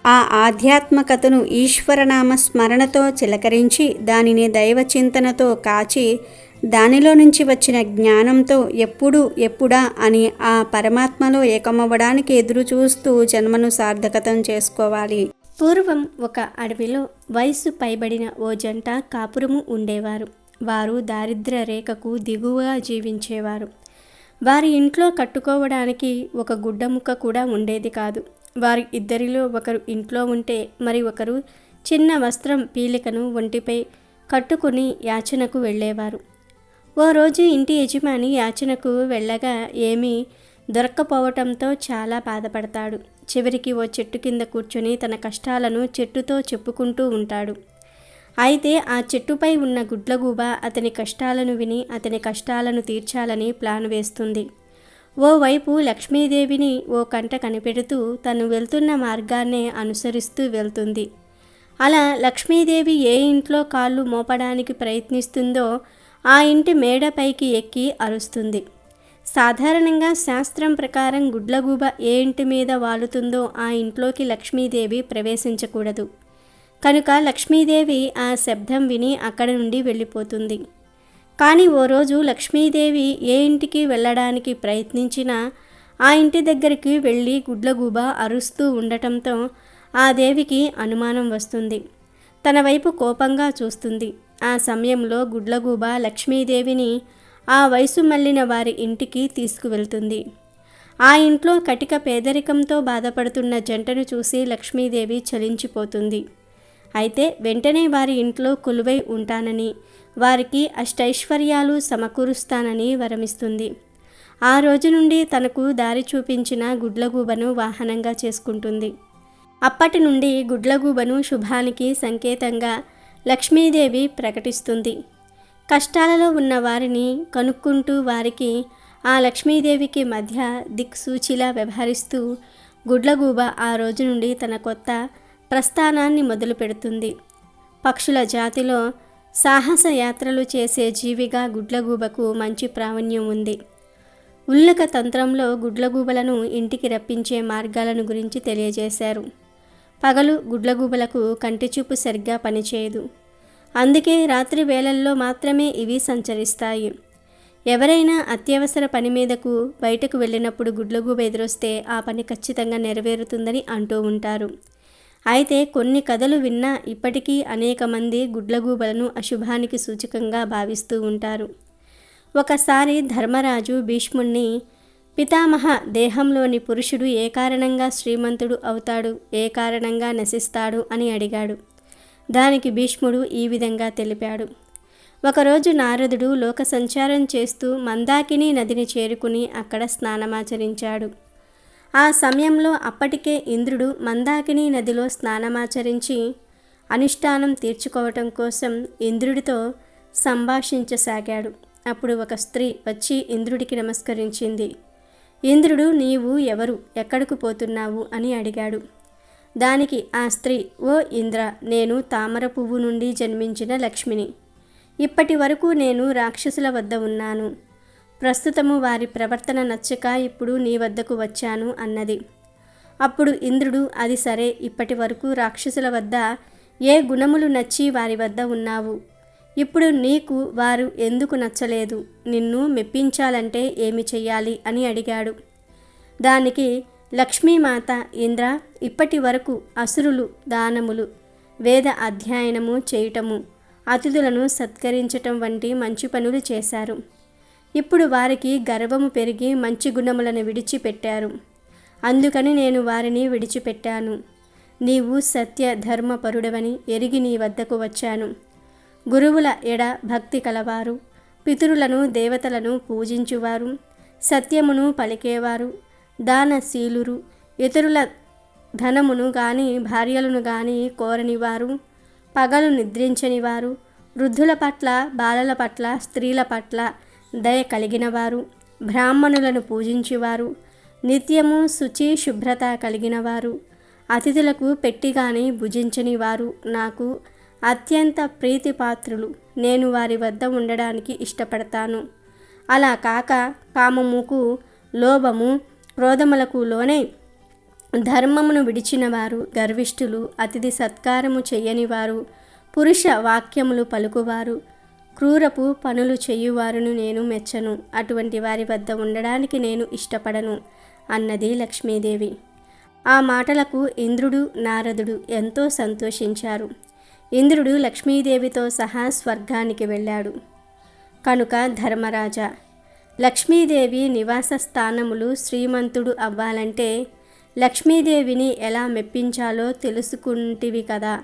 ఆ ఆధ్యాత్మికతను ఈశ్వరనామ స్మరణతో చిలకరించి దానిని దైవ చింతనతో కాచి దానిలో నుంచి వచ్చిన జ్ఞానంతో ఎప్పుడా అని ఆ పరమాత్మలో ఏకమవ్వడానికి ఎదురు చూస్తూ జన్మను సార్థకతం చేసుకోవాలి. పూర్వం ఒక అడవిలో వయసు పైబడిన ఓ జంట కాపురము ఉండేవారు. వారు దారిద్ర్య రేఖకు దిగువగా జీవించేవారు. వారి ఇంట్లో కట్టుకోవడానికి ఒక గుడ్డ ముక్క కూడా ఉండేది కాదు. వారి ఇద్దరిలో ఒకరు ఇంట్లో ఉంటే మరి ఒకరు చిన్న వస్త్రం పీలికను ఒంటిపై కట్టుకుని యాచనకు వెళ్ళేవారు. ఓ రోజు ఇంటి యజమాని యాచనకు వెళ్ళగా ఏమీ దొరక్కపోవటంతో చాలా బాధపడతాడు. చివరికి ఓ చెట్టు కింద కూర్చొని తన కష్టాలను చెట్టుతో చెప్పుకుంటూ ఉంటాడు. అయితే ఆ చెట్టుపై ఉన్న గుడ్లగూబ అతని కష్టాలను విని అతని కష్టాలను తీర్చాలని ప్లాన్ వేస్తుంది. ఓవైపు లక్ష్మీదేవిని ఓ కంట కనిపెడుతూ తను వెళ్తున్న మార్గాన్నే అనుసరిస్తూ వెళ్తుంది. అలా లక్ష్మీదేవి ఏ ఇంట్లో కాళ్ళు మోపడానికి ప్రయత్నిస్తుందో ఆ ఇంటి మేడపైకి ఎక్కి అరుస్తుంది. సాధారణంగా శాస్త్రం ప్రకారం గుడ్లగూబ ఏ ఇంటి మీద వాలుతుందో ఆ ఇంట్లోకి లక్ష్మీదేవి ప్రవేశించకూడదు. కనుక లక్ష్మీదేవి ఆ శబ్దం విని అక్కడి నుండి వెళ్ళిపోతుంది. కానీ ఓ రోజు లక్ష్మీదేవి ఏ ఇంటికి వెళ్ళడానికి ప్రయత్నించినా ఆ ఇంటి దగ్గరికి వెళ్ళి గుడ్లగూబ అరుస్తూ ఉండటంతో ఆ దేవికి అనుమానం వస్తుంది. తన వైపు కోపంగా చూస్తుంది. ఆ సమయంలో గుడ్లగూబ లక్ష్మీదేవిని ఆ వయసు మళ్ళిన వారి ఇంటికి తీసుకువెళ్తుంది. ఆ ఇంట్లో కటిక పేదరికంతో బాధపడుతున్న జంటను చూసి లక్ష్మీదేవి చలించిపోతుంది. అయితే వెంటనే వారి ఇంట్లో కొలువై ఉంటానని, వారికి అష్టైశ్వర్యాలు సమకూరుస్తానని వరమిస్తుంది. ఆ రోజు నుండి తనకు దారి చూపించిన గుడ్లగూబను వాహనంగా చేసుకుంటుంది. అప్పటి నుండి గుడ్లగూబను శుభానికి సంకేతంగా లక్ష్మీదేవి ప్రకటిస్తుంది. కష్టాలలో ఉన్న వారిని కనుక్కుంటూ వారికి ఆ లక్ష్మీదేవికి మధ్య దిక్సూచిలా వ్యవహరిస్తూ గుడ్లగూబ ఆ రోజు నుండి తన కొత్త ప్రస్థానాన్ని మొదలు పెడుతుంది. పక్షుల జాతిలో సాహస యాత్రలు చేసే జీవిగా గుడ్లగూబకు మంచి ప్రావీణ్యం ఉంది. ఉల్లక తంత్రంలో గుడ్లగూబలను ఇంటికి రప్పించే మార్గాలను గురించి తెలియజేశారు. పగలు గుడ్లగూబలకు కంటిచూపు సరిగ్గా పనిచేయదు. అందుకే రాత్రి వేళల్లో మాత్రమే ఇవి సంచరిస్తాయి. ఎవరైనా అత్యవసర పని మీదకు బయటకు వెళ్ళినప్పుడు గుడ్లగూబ ఎదురొస్తే ఆ పని ఖచ్చితంగా నెరవేరుతుందని అంటూ ఉంటారు. అయితే కొన్ని కథలు విన్నా ఇప్పటికీ అనేక మంది గుడ్లగూబలను అశుభానికి సూచకంగా భావిస్తూ ఉంటారు. ఒకసారి ధర్మరాజు భీష్ముణ్ణి, పితామహ దేహంలోని పురుషుడు ఏ కారణంగా శ్రీమంతుడు అవుతాడు, ఏ కారణంగా నశిస్తాడు అని అడిగాడు. దానికి భీష్ముడు ఈ విధంగా తెలిపాడు. ఒకరోజు నారదుడు లోక సంచారం చేస్తూ మందాకిని నదిని చేరుకుని అక్కడ స్నానమాచరించాడు. ఆ సమయంలో అప్పటికే ఇంద్రుడు మందాకిని నదిలో స్నానమాచరించి అనుష్ఠానం తీర్చుకోవటం కోసం ఇంద్రుడితో సంభాషించసాగాడు. అప్పుడు ఒక స్త్రీ వచ్చి ఇంద్రుడికి నమస్కరించింది. ఇంద్రుడు, నీవు ఎవరు, ఎక్కడకు పోతున్నావు అని అడిగాడు. దానికి ఆ స్త్రీ, ఓ ఇంద్ర, నేను తామర పువ్వు నుండి జన్మించిన లక్ష్మిని. ఇప్పటి వరకు నేను రాక్షసుల వద్ద ఉన్నాను. ప్రస్తుతము వారి ప్రవర్తన నచ్చక ఇప్పుడు నీ వద్దకు వచ్చాను అన్నది. అప్పుడు ఇంద్రుడు, అది సరే, ఇప్పటి వరకు రాక్షసుల వద్ద ఏ గుణములు నచ్చి వారి వద్ద ఉన్నావు? ఇప్పుడు నీకు వారు ఎందుకు నచ్చలేదు? నిన్ను మెప్పించాలంటే ఏమి చెయ్యాలి అని అడిగాడు. దానికి లక్ష్మీమాత, ఇంద్ర, ఇప్పటి వరకు అసురులు దానములు, వేద అధ్యయనము చేయటము, అతిథులను సత్కరించటం వంటి మంచి పనులు చేశారు. ఇప్పుడు వారికి గర్వము పెరిగి మంచి గుణములను విడిచిపెట్టారు. అందుకని నేను వారిని విడిచిపెట్టాను. నీవు సత్య ధర్మపరుడవని ఎరిగి నీ వద్దకు వచ్చాను. గురువుల ఎడ భక్తి కలవారు, పితరులను దేవతలను పూజించువారు, సత్యమును పలికేవారు, దానశీలురు, ఇతరుల ధనమును గాని భార్యలను గాని కోరనివారు, పగలు నిద్రించనివారు, వృద్ధుల పట్ల, బాలల పట్ల, స్త్రీల పట్ల దయ కలిగినవారు, బ్రాహ్మణులను పూజించువారు, నిత్యము శుచి శుభ్రత కలిగినవారు, అతిథులకు పెట్టిగాని భుజించని వారు నాకు అత్యంత ప్రీతిపాత్రులు. నేను వారి వద్ద ఉండడానికి ఇష్టపడతాను. అలా కాక కామముకు, లోభము, క్రోధములకు లోనై ధర్మమును విడిచినవారు, గర్విష్ఠులు, అతిథి సత్కారము చెయ్యనివారు, పురుష వాక్యములు పలుకువారు, క్రూరపు పనులు చేయువారును నేను మెచ్చను. అటువంటి వారి వద్ద ఉండడానికి నేను ఇష్టపడను అన్నది లక్ష్మీదేవి. ఆ మాటలకు ఇంద్రుడు, నారదుడు ఎంతో సంతోషించారు. ఇంద్రుడు లక్ష్మీదేవితో సహా స్వర్గానికి వెళ్ళాడు. కనుక ధర్మరాజా, లక్ష్మీదేవి నివాస స్థానములు శ్రీమంతుడు అవ్వాలంటే లక్ష్మీదేవిని ఎలా మెప్పించాలో తెలుసుకుంటివి కదా,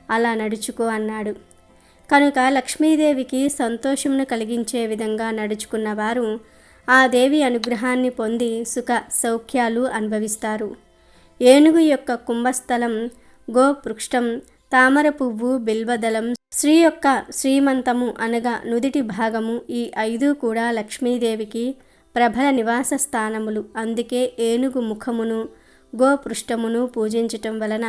అలా నడుచుకో అన్నాడు. కనుక లక్ష్మీదేవికి సంతోషమును కలిగించే విధంగా నడుచుకున్న వారు ఆ దేవి అనుగ్రహాన్ని పొంది సుఖ సౌఖ్యాలు అనుభవిస్తారు. ఏనుగు యొక్క కుంభస్థలం, గోపృష్టం, తామర పువ్వు, బిల్వదళం, స్త్రీ యొక్క శ్రీమంతము అనగా నుదిటి భాగము, ఈ 5 కూడా లక్ష్మీదేవికి ప్రబల నివాస స్థానములు. అందుకే ఏనుగు ముఖమును, గోపృష్టమును పూజించటం వలన,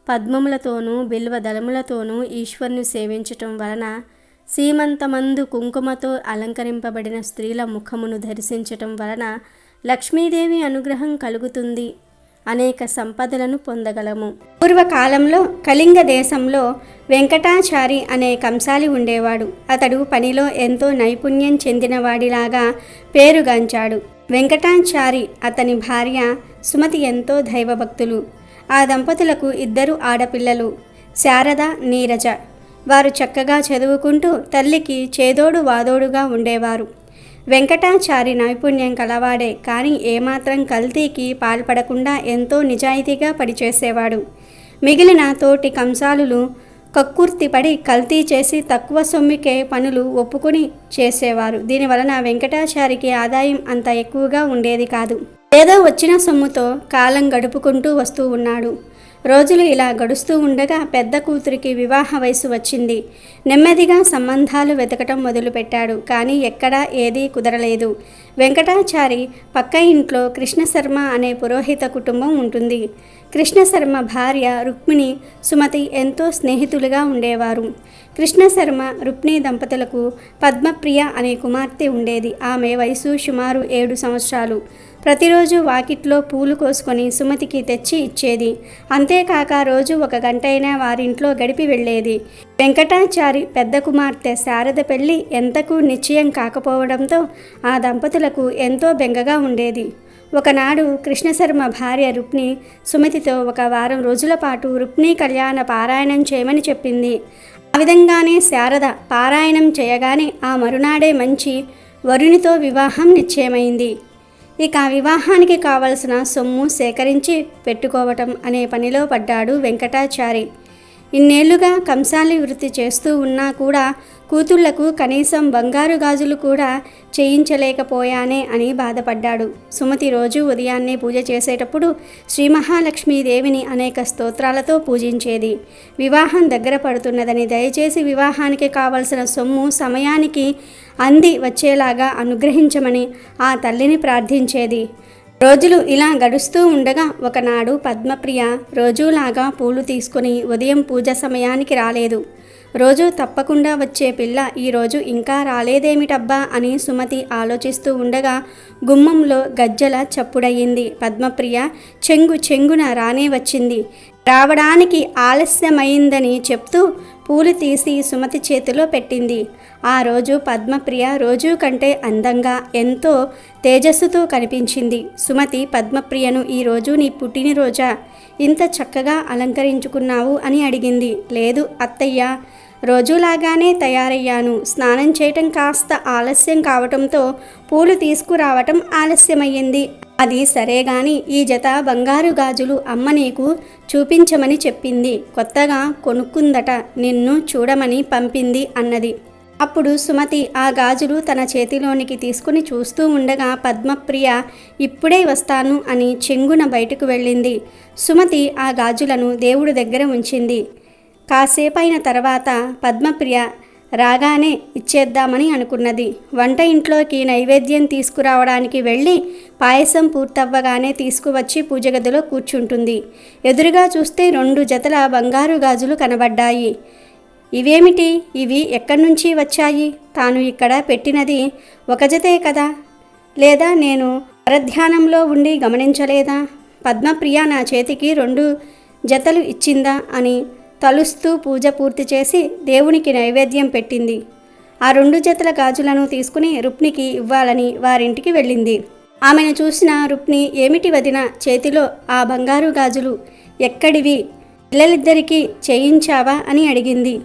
పద్మములతోనూ బిల్వదళములతోనూ ఈశ్వరుని సేవించటం వలన, సీమంతమందు కుంకుమతో అలంకరింపబడిన స్త్రీల ముఖమును దర్శించటం వలన లక్ష్మీదేవి అనుగ్రహం కలుగుతుంది. అనేక సంపదలను పొందగలము. పూర్వకాలంలో కళింగ దేశంలో వెంకటాచారి అనే కంసాలి ఉండేవాడు. అతడు పనిలో ఎంతో నైపుణ్యం చెందినవాడిలాగా పేరుగాంచాడు. వెంకటాచారి అతని భార్య సుమతి ఎంతో దైవభక్తులు. ఆ దంపతులకు 2 ఆడపిల్లలు, శారద, నీరజ. వారు చక్కగా చదువుకుంటూ తల్లికి చేదోడు వాదోడుగా ఉండేవారు. వెంకటాచారి నైపుణ్యం కలవాడే, కానీ ఏమాత్రం కల్తీకి పాల్పడకుండా ఎంతో నిజాయితీగా పనిచేసేవాడు. మిగిలిన తోటి కంసాలులు కక్కుర్తిపడి కల్తీ చేసి తక్కువ సొమ్ముకే పనులు ఒప్పుకొని చేసేవారు. దీనివలన వెంకటాచారికి ఆదాయం అంత ఎక్కువగా ఉండేది కాదు. ఏదో వచ్చిన సొమ్ముతో కాలం గడుపుకుంటూ వస్తూ ఉన్నాడు. రోజులు ఇలా గడుస్తూ ఉండగా పెద్ద కూతురికి వివాహ వయసు వచ్చింది. నెమ్మదిగా సంబంధాలు వెతకటం మొదలుపెట్టాడు. కానీ ఎక్కడా ఏదీ కుదరలేదు. వెంకటాచారి పక్క ఇంట్లో కృష్ణశర్మ అనే పురోహిత కుటుంబం ఉంటుంది. కృష్ణశర్మ భార్య రుక్మిణి, సుమతి ఎంతో స్నేహితులుగా ఉండేవారు. కృష్ణశర్మ, రుక్మిణి దంపతులకు పద్మప్రియ అనే కుమార్తె ఉండేది. ఆమె వయసు సుమారు 7 సంవత్సరాలు. ప్రతిరోజు వాకిట్లో పూలు కోసుకొని సుమతికి తెచ్చి ఇచ్చేది. అంతేకాక రోజు 1 గంటైనా వారింట్లో గడిపి వెళ్ళేది. వెంకటాచారి పెద్ద కుమార్తె శారద పెళ్లి ఎంతకు నిశ్చయం కాకపోవడంతో ఆ దంపతులకు ఎంతో బెంగగా ఉండేది. ఒకనాడు కృష్ణశర్మ భార్య రుక్మిణి సుమతితో 1 వారం రోజుల పాటు రుక్మిణి కళ్యాణ పారాయణం చేయమని చెప్పింది. ఆ విధంగానే శారద పారాయణం చేయగానే ఆ మరునాడే మంచి వరునితో వివాహం నిశ్చయమైంది. ఇక వివాహానికి కావలసిన సొమ్ము సేకరించి పెట్టుకోవటం అనే పనిలో పడ్డాడు వెంకటాచారి. ఇన్నేళ్లుగా కంసాలి వృత్తి చేస్తూ ఉన్నా కూడా కూతుళ్లకు కనీసం బంగారు గాజులు కూడా చేయించలేకపోయానే అని బాధపడ్డాడు. సుమతి రోజు ఉదయాన్నే పూజ చేసేటప్పుడు శ్రీ మహాలక్ష్మీదేవిని అనేక స్తోత్రాలతో పూజించేది. వివాహం దగ్గర పడుతున్నదని, దయచేసి వివాహానికి కావలసిన సొమ్ము సమయానికి అంది వచ్చేలాగా అనుగ్రహించమని ఆ తల్లిని ప్రార్థించేది. రోజులు ఇలా గడుస్తూ ఉండగా ఒకనాడు పద్మప్రియ రోజులాగా పూలు తీసుకుని ఉదయం పూజ సమయానికి రాలేదు. రోజు తప్పకుండా వచ్చే పిల్ల ఈరోజు ఇంకా రాలేదేమిటబ్బా అని సుమతి ఆలోచిస్తూ ఉండగా గుమ్మంలో గజ్జల చప్పుడయ్యింది. పద్మప్రియ చెంగున రానే వచ్చింది. రావడానికి ఆలస్యమైందని చెప్తూ పూలు తీసి సుమతి చేతిలో పెట్టింది. ఆ రోజు పద్మప్రియ రోజు కంటే అందంగా ఎంతో తేజస్సుతో కనిపించింది. సుమతి పద్మప్రియను, ఈరోజు నీ పుట్టినరోజా, ఇంత చక్కగా అలంకరించుకున్నావు అని అడిగింది. లేదు అత్తయ్య, రోజులాగానే తయారయ్యాను. స్నానం చేయటం కాస్త ఆలస్యం కావటంతో పూలు తీసుకురావటం ఆలస్యమయ్యింది. అది సరే గాని ఈ జత బంగారు గాజులు అమ్మ నీకు చూపించమని చెప్పింది. కొత్తగా కొనుక్కుందట, నిన్ను చూడమని పంపింది అన్నది. అప్పుడు సుమతి ఆ గాజులు తన చేతిలోనికి తీసుకుని చూస్తూ ఉండగా పద్మప్రియ ఇప్పుడే వస్తాను అని చెంగున బయటకు వెళ్ళింది. సుమతి ఆ గాజులను దేవుడి దగ్గర ఉంచింది. కాసేపైన తర్వాత పద్మప్రియ రాగానే ఇచ్చేద్దామని అనుకున్నది. వంట ఇంట్లోకి నైవేద్యం తీసుకురావడానికి వెళ్ళి పాయసం పూర్తవ్వగానే తీసుకువచ్చి పూజగదిలో కూర్చుంటుంది. ఎదురుగా చూస్తే 2 జతల బంగారు గాజులు కనబడ్డాయి. ఇవేమిటి? ఇవి ఎక్కడి నుంచి వచ్చాయి? తాను ఇక్కడ పెట్టినది 1 జతే కదా? లేదా నేను పరధ్యానంలో ఉండి గమనించలేదా? పద్మప్రియ నా చేతికి 2 జతలు ఇచ్చిందా అని తలుస్తూ పూజ పూర్తి చేసి దేవునికి నైవేద్యం పెట్టింది. ఆ 2 జతల గాజులను తీసుకుని రుక్మిణికి ఇవ్వాలని వారింటికి వెళ్ళింది. ఆమెను చూసిన రుక్మిణి, ఏమిటి వదిన, చేతిలో ఆ బంగారు గాజులు ఎక్కడివి? పిల్లలిద్దరికీ చేయించావా అని అడిగింది.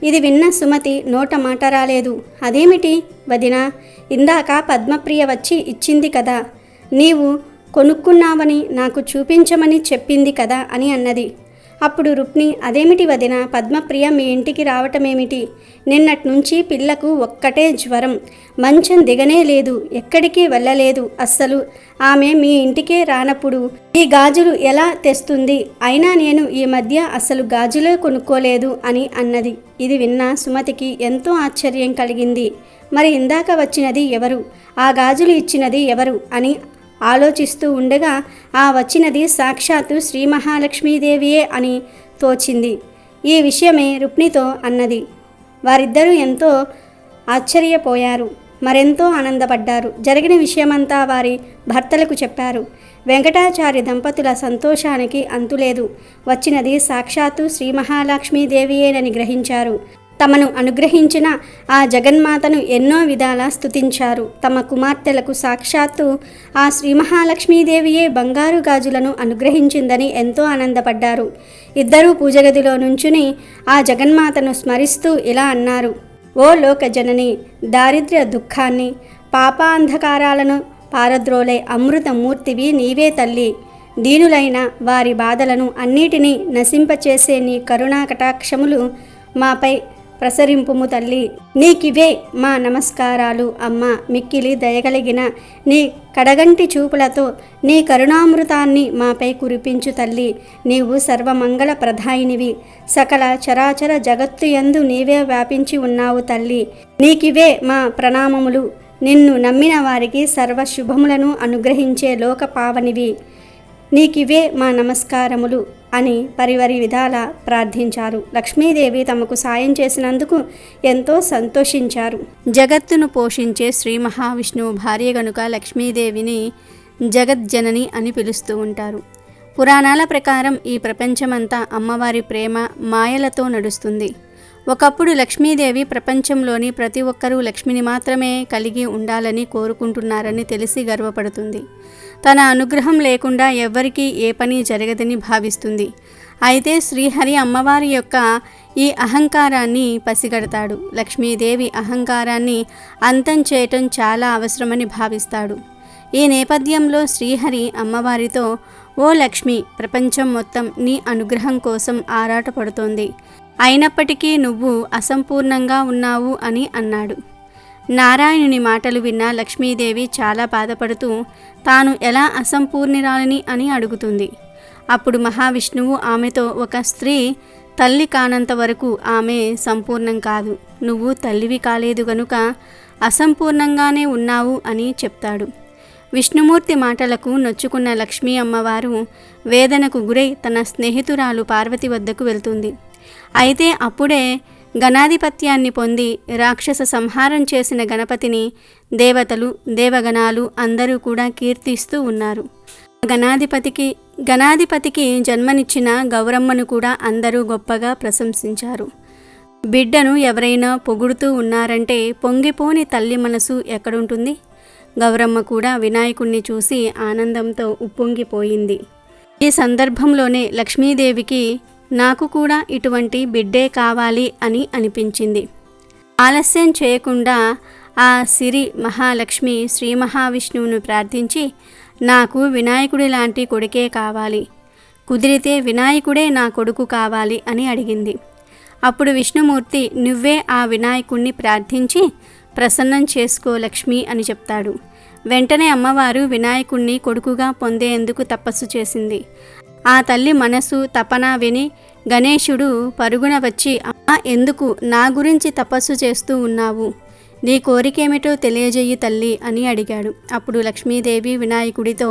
ఇది విన్న సుమతి నోట మాట రాలేదు. అదేమిటి వదిన, ఇందాక పద్మప్రియ వచ్చి ఇచ్చింది కదా, నీవు కొనుక్కున్నావని నాకు చూపించమని చెప్పింది కదా అని అన్నది. అప్పుడు రుక్ని, అదేమిటి వదిన, పద్మప్రియ మీ ఇంటికి రావటమేమిటి? నిన్నటి నుంచి పిల్లకు ఒక్కటే జ్వరం, మంచం దిగనే లేదు, ఎక్కడికి వెళ్ళలేదు. అస్సలు ఆమె మీ ఇంటికే రానప్పుడు ఈ గాజులు ఎలా తెస్తుంది? అయినా నేను ఈ మధ్య అసలు గాజులే కొనుక్కోలేదు అని అన్నది. ఇది విన్న సుమతికి ఎంతో ఆశ్చర్యం కలిగింది. మరి ఇందాక వచ్చినది ఎవరు? ఆ గాజులు ఇచ్చినది ఎవరు అని ఆలోచిస్తూ ఉండగా ఆ వచ్చినది సాక్షాత్తు శ్రీ మహాలక్ష్మీదేవియే అని తోచింది. ఈ విషయమే రుక్మిణితో అన్నది. వారిద్దరూ ఎంతో ఆశ్చర్యపోయారు, మరెంతో ఆనందపడ్డారు. జరిగిన విషయమంతా వారి భర్తలకు చెప్పారు. వెంకటాచారి దంపతుల సంతోషానికి అంతులేదు. వచ్చినది సాక్షాత్తు శ్రీ మహాలక్ష్మీదేవియేనని గ్రహించారు. తమను అనుగ్రహించిన ఆ జగన్మాతను ఎన్నో విధాలా స్తుతించారు. తమ కుమార్తెలకు సాక్షాత్తు ఆ శ్రీ మహాలక్ష్మీదేవియే బంగారు గాజులను అనుగ్రహించిందని ఎంతో ఆనందపడ్డారు. ఇద్దరూ పూజగదిలో నుంచుని ఆ జగన్మాతను స్మరిస్తూ ఇలా అన్నారు. ఓ లోక జనని, దారిద్ర్య దుఃఖాన్ని పాపాంధకారాలను పారద్రోలే అమృతమూర్తివి నీవే తల్లి. దీనులైన వారి బాధలను అన్నిటినీ నశింపచేసే నీ కరుణా కటాక్షములు మాపై ప్రసరింపుము తల్లి. నీకివే మా నమస్కారాలు అమ్మ. మిక్కిలి దయగలిగిన నీ కడగంటి చూపులతో నీ కరుణామృతాన్ని మాపై కురిపించు తల్లి. నీవు సర్వమంగళ ప్రదాయినివి. సకల చరాచర జగత్తు యందు నీవే వ్యాపించి ఉన్నావు తల్లి. నీకివే మా ప్రణామములు. నిన్ను నమ్మిన వారికి సర్వ శుభములను అనుగ్రహించే లోక పావనివి. నీకివే మా నమస్కారములు అని పరివరి విధాల ప్రార్థించారు. లక్ష్మీదేవి తమకు సాయం చేసినందుకు ఎంతో సంతోషించారు. జగత్తును పోషించే శ్రీ మహావిష్ణువు భార్య గనుక లక్ష్మీదేవిని జగజ్జనని అని పిలుస్తూ ఉంటారు. పురాణాల ప్రకారం ఈ ప్రపంచమంతా అమ్మవారి ప్రేమ మాయలతో నడుస్తుంది. ఒకప్పుడు లక్ష్మీదేవి ప్రపంచంలోని ప్రతి ఒక్కరూ లక్ష్మిని మాత్రమే కలిగి ఉండాలని కోరుకుంటున్నారని తెలిసి గర్వపడుతుంది. తన అనుగ్రహం లేకుండా ఎవ్వరికీ ఏ పని జరగదని భావిస్తుంది. అయితే శ్రీహరి అమ్మవారి యొక్క ఈ అహంకారాన్ని పసిగడతాడు. లక్ష్మీదేవి అహంకారాన్ని అంతం చేయటం చాలా అవసరమని భావిస్తాడు. ఈ నేపథ్యంలో శ్రీహరి అమ్మవారితో, ఓ లక్ష్మి, ప్రపంచం మొత్తం నీ అనుగ్రహం కోసం ఆరాటపడుతోంది. అయినప్పటికీ నువ్వు అసంపూర్ణంగా ఉన్నావు అని అన్నాడు. నారాయణుని మాటలు విన్న లక్ష్మీదేవి చాలా బాధపడుతూ తాను ఎలా అసంపూర్ణురాలిని అని అడుగుతుంది. అప్పుడు మహావిష్ణువు ఆమెతో, ఒక స్త్రీ తల్లి కానంత వరకు ఆమె సంపూర్ణం కాదు. నువ్వు తల్లివి కాలేదు గనుక అసంపూర్ణంగానే ఉన్నావు అని చెప్తాడు. విష్ణుమూర్తి మాటలకు నొచ్చుకున్న లక్ష్మీ అమ్మవారు వేదనకు గురై తన స్నేహితురాలు పార్వతి వద్దకు వెళ్తుంది. అయితే అప్పుడే గణాధిపత్యాన్ని పొంది రాక్షస సంహారం చేసిన గణపతిని దేవతలు, దేవగణాలు అందరూ కూడా కీర్తిస్తూ ఉన్నారు. గణాధిపతికి జన్మనిచ్చిన గౌరమ్మను కూడా అందరూ గొప్పగా ప్రశంసించారు. బిడ్డను ఎవరైనా పొగుడుతూ ఉన్నారంటే పొంగిపోని తల్లి మనసు ఎక్కడుంటుంది? గౌరమ్మ కూడా వినాయకుణ్ణి చూసి ఆనందంతో ఉప్పొంగిపోయింది. ఈ సందర్భంలోనే లక్ష్మీదేవికి నాకు కూడా ఇటువంటి బిడ్డే కావాలి అని అనిపించింది. ఆలస్యం చేయకుండా ఆ సిరి మహాలక్ష్మి శ్రీ మహావిష్ణువును ప్రార్థించి, నాకు వినాయకుడి లాంటి కొడుకే కావాలి, కుదిరితే వినాయకుడే నా కొడుకు కావాలి అని అడిగింది. అప్పుడు విష్ణుమూర్తి, నువ్వే ఆ వినాయకుణ్ణి ప్రార్థించి ప్రసన్నం చేసుకో లక్ష్మి అని చెప్తాడు. వెంటనే అమ్మవారు వినాయకుణ్ణి కొడుకుగా పొందేందుకు తపస్సు చేసింది. ఆ తల్లి మనసు తపన విని గణేశుడు పరుగున వచ్చి, అమ్మా, ఎందుకు నా గురించి తపస్సు చేస్తూ ఉన్నావు? నీ కోరికేమిటో తెలియజేయి తల్లి అని అడిగాడు. అప్పుడు లక్ష్మీదేవి వినాయకుడితో,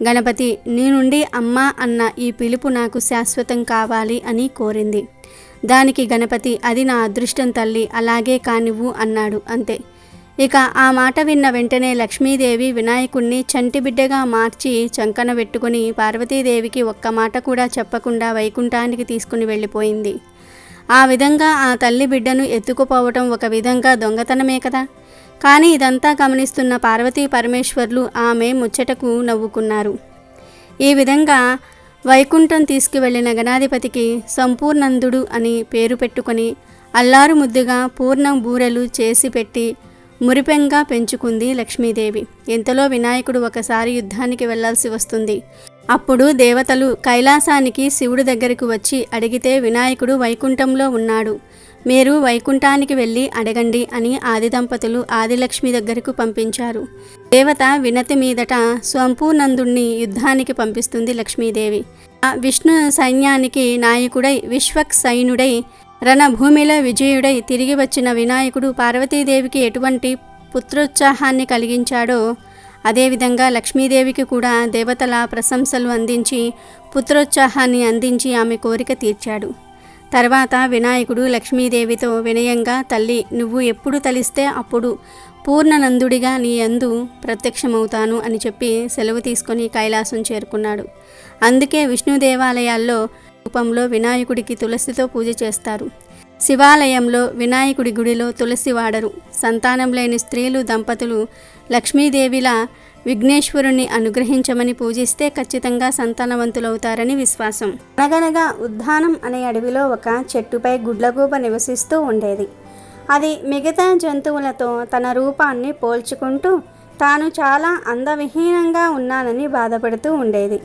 గణపతి, నీ నుండి అమ్మ అన్న ఈ పిలుపు నాకు శాశ్వతం కావాలి అని కోరింది. దానికి గణపతి, అది నా అదృష్టం తల్లి, అలాగే కానివ్వు అన్నాడు. అంతే. ఇక ఆ మాట విన్న వెంటనే లక్ష్మీదేవి వినాయకుణ్ణి చంటిబిడ్డగా మార్చి చంకన పెట్టుకుని పార్వతీదేవికి ఒక్క మాట కూడా చెప్పకుండా వైకుంఠానికి తీసుకుని వెళ్ళిపోయింది. ఆ విధంగా ఆ తల్లి బిడ్డను ఎత్తుకుపోవటం ఒక విధంగా దొంగతనమే కదా. కానీ ఇదంతా గమనిస్తున్న పార్వతీ పరమేశ్వర్లు ఆమె ముచ్చటకు నవ్వుకున్నారు. ఈ విధంగా వైకుంఠం తీసుకువెళ్లిన గణాధిపతికి సంపూర్ణందుడు అని పేరు పెట్టుకొని అల్లారు ముద్దుగా పూర్ణం బూరెలు చేసి పెట్టి మురిపెంగా పెంచుకుంది లక్ష్మీదేవి. ఇంతలో వినాయకుడు ఒకసారి యుద్ధానికి వెళ్లాల్సి వస్తుంది. అప్పుడు దేవతలు కైలాసానికి శివుడి దగ్గరకు వచ్చి అడిగితే వినాయకుడు వైకుంఠంలో ఉన్నాడు, మీరు వైకుంఠానికి వెళ్ళి అడగండి అని ఆది దంపతులు ఆదిలక్ష్మి దగ్గరకు పంపించారు. దేవత వినతి మీదట స్వంపూనందుణ్ణి యుద్ధానికి పంపిస్తుంది లక్ష్మీదేవి. ఆ విష్ణు సైన్యానికి నాయకుడై విశ్వక్సైనుడై రణభూమిలో విజయుడై తిరిగి వచ్చిన వినాయకుడు పార్వతీదేవికి ఎటువంటి పుత్రోత్సాహాన్ని కలిగించాడో అదేవిధంగా లక్ష్మీదేవికి కూడా దేవతల ప్రశంసలు అందించి పుత్రోత్సాహాన్ని అందించి ఆమె కోరిక తీర్చాడు. తర్వాత వినాయకుడు లక్ష్మీదేవితో వినయంగా, తల్లి, నువ్వు ఎప్పుడు తలిస్తే అప్పుడు పూర్ణనందుడిగా నీ యందు ప్రత్యక్షమవుతాను అని చెప్పి సెలవు తీసుకొని కైలాసం చేరుకున్నాడు. అందుకే విష్ణు దేవాలయాల్లో రూపంలో వినాయకుడికి తులసితో పూజ చేస్తారు. శివాలయంలో వినాయకుడి గుడిలో తులసి వాడరు. సంతానం లేని స్త్రీలు దంపతులు లక్ష్మీదేవిలా విఘ్నేశ్వరుణ్ణి అనుగ్రహించమని పూజిస్తే ఖచ్చితంగా సంతానవంతులవుతారని విశ్వాసం. అనగనగా ఉద్దానం అనే అడవిలో ఒక చెట్టుపై గుడ్లగూబ నివసిస్తూ ఉండేది. అది మిగతా జంతువులతో తన రూపాన్ని పోల్చుకుంటూ తాను చాలా అందవిహీనంగా ఉన్నానని బాధపడుతూ ఉండేది.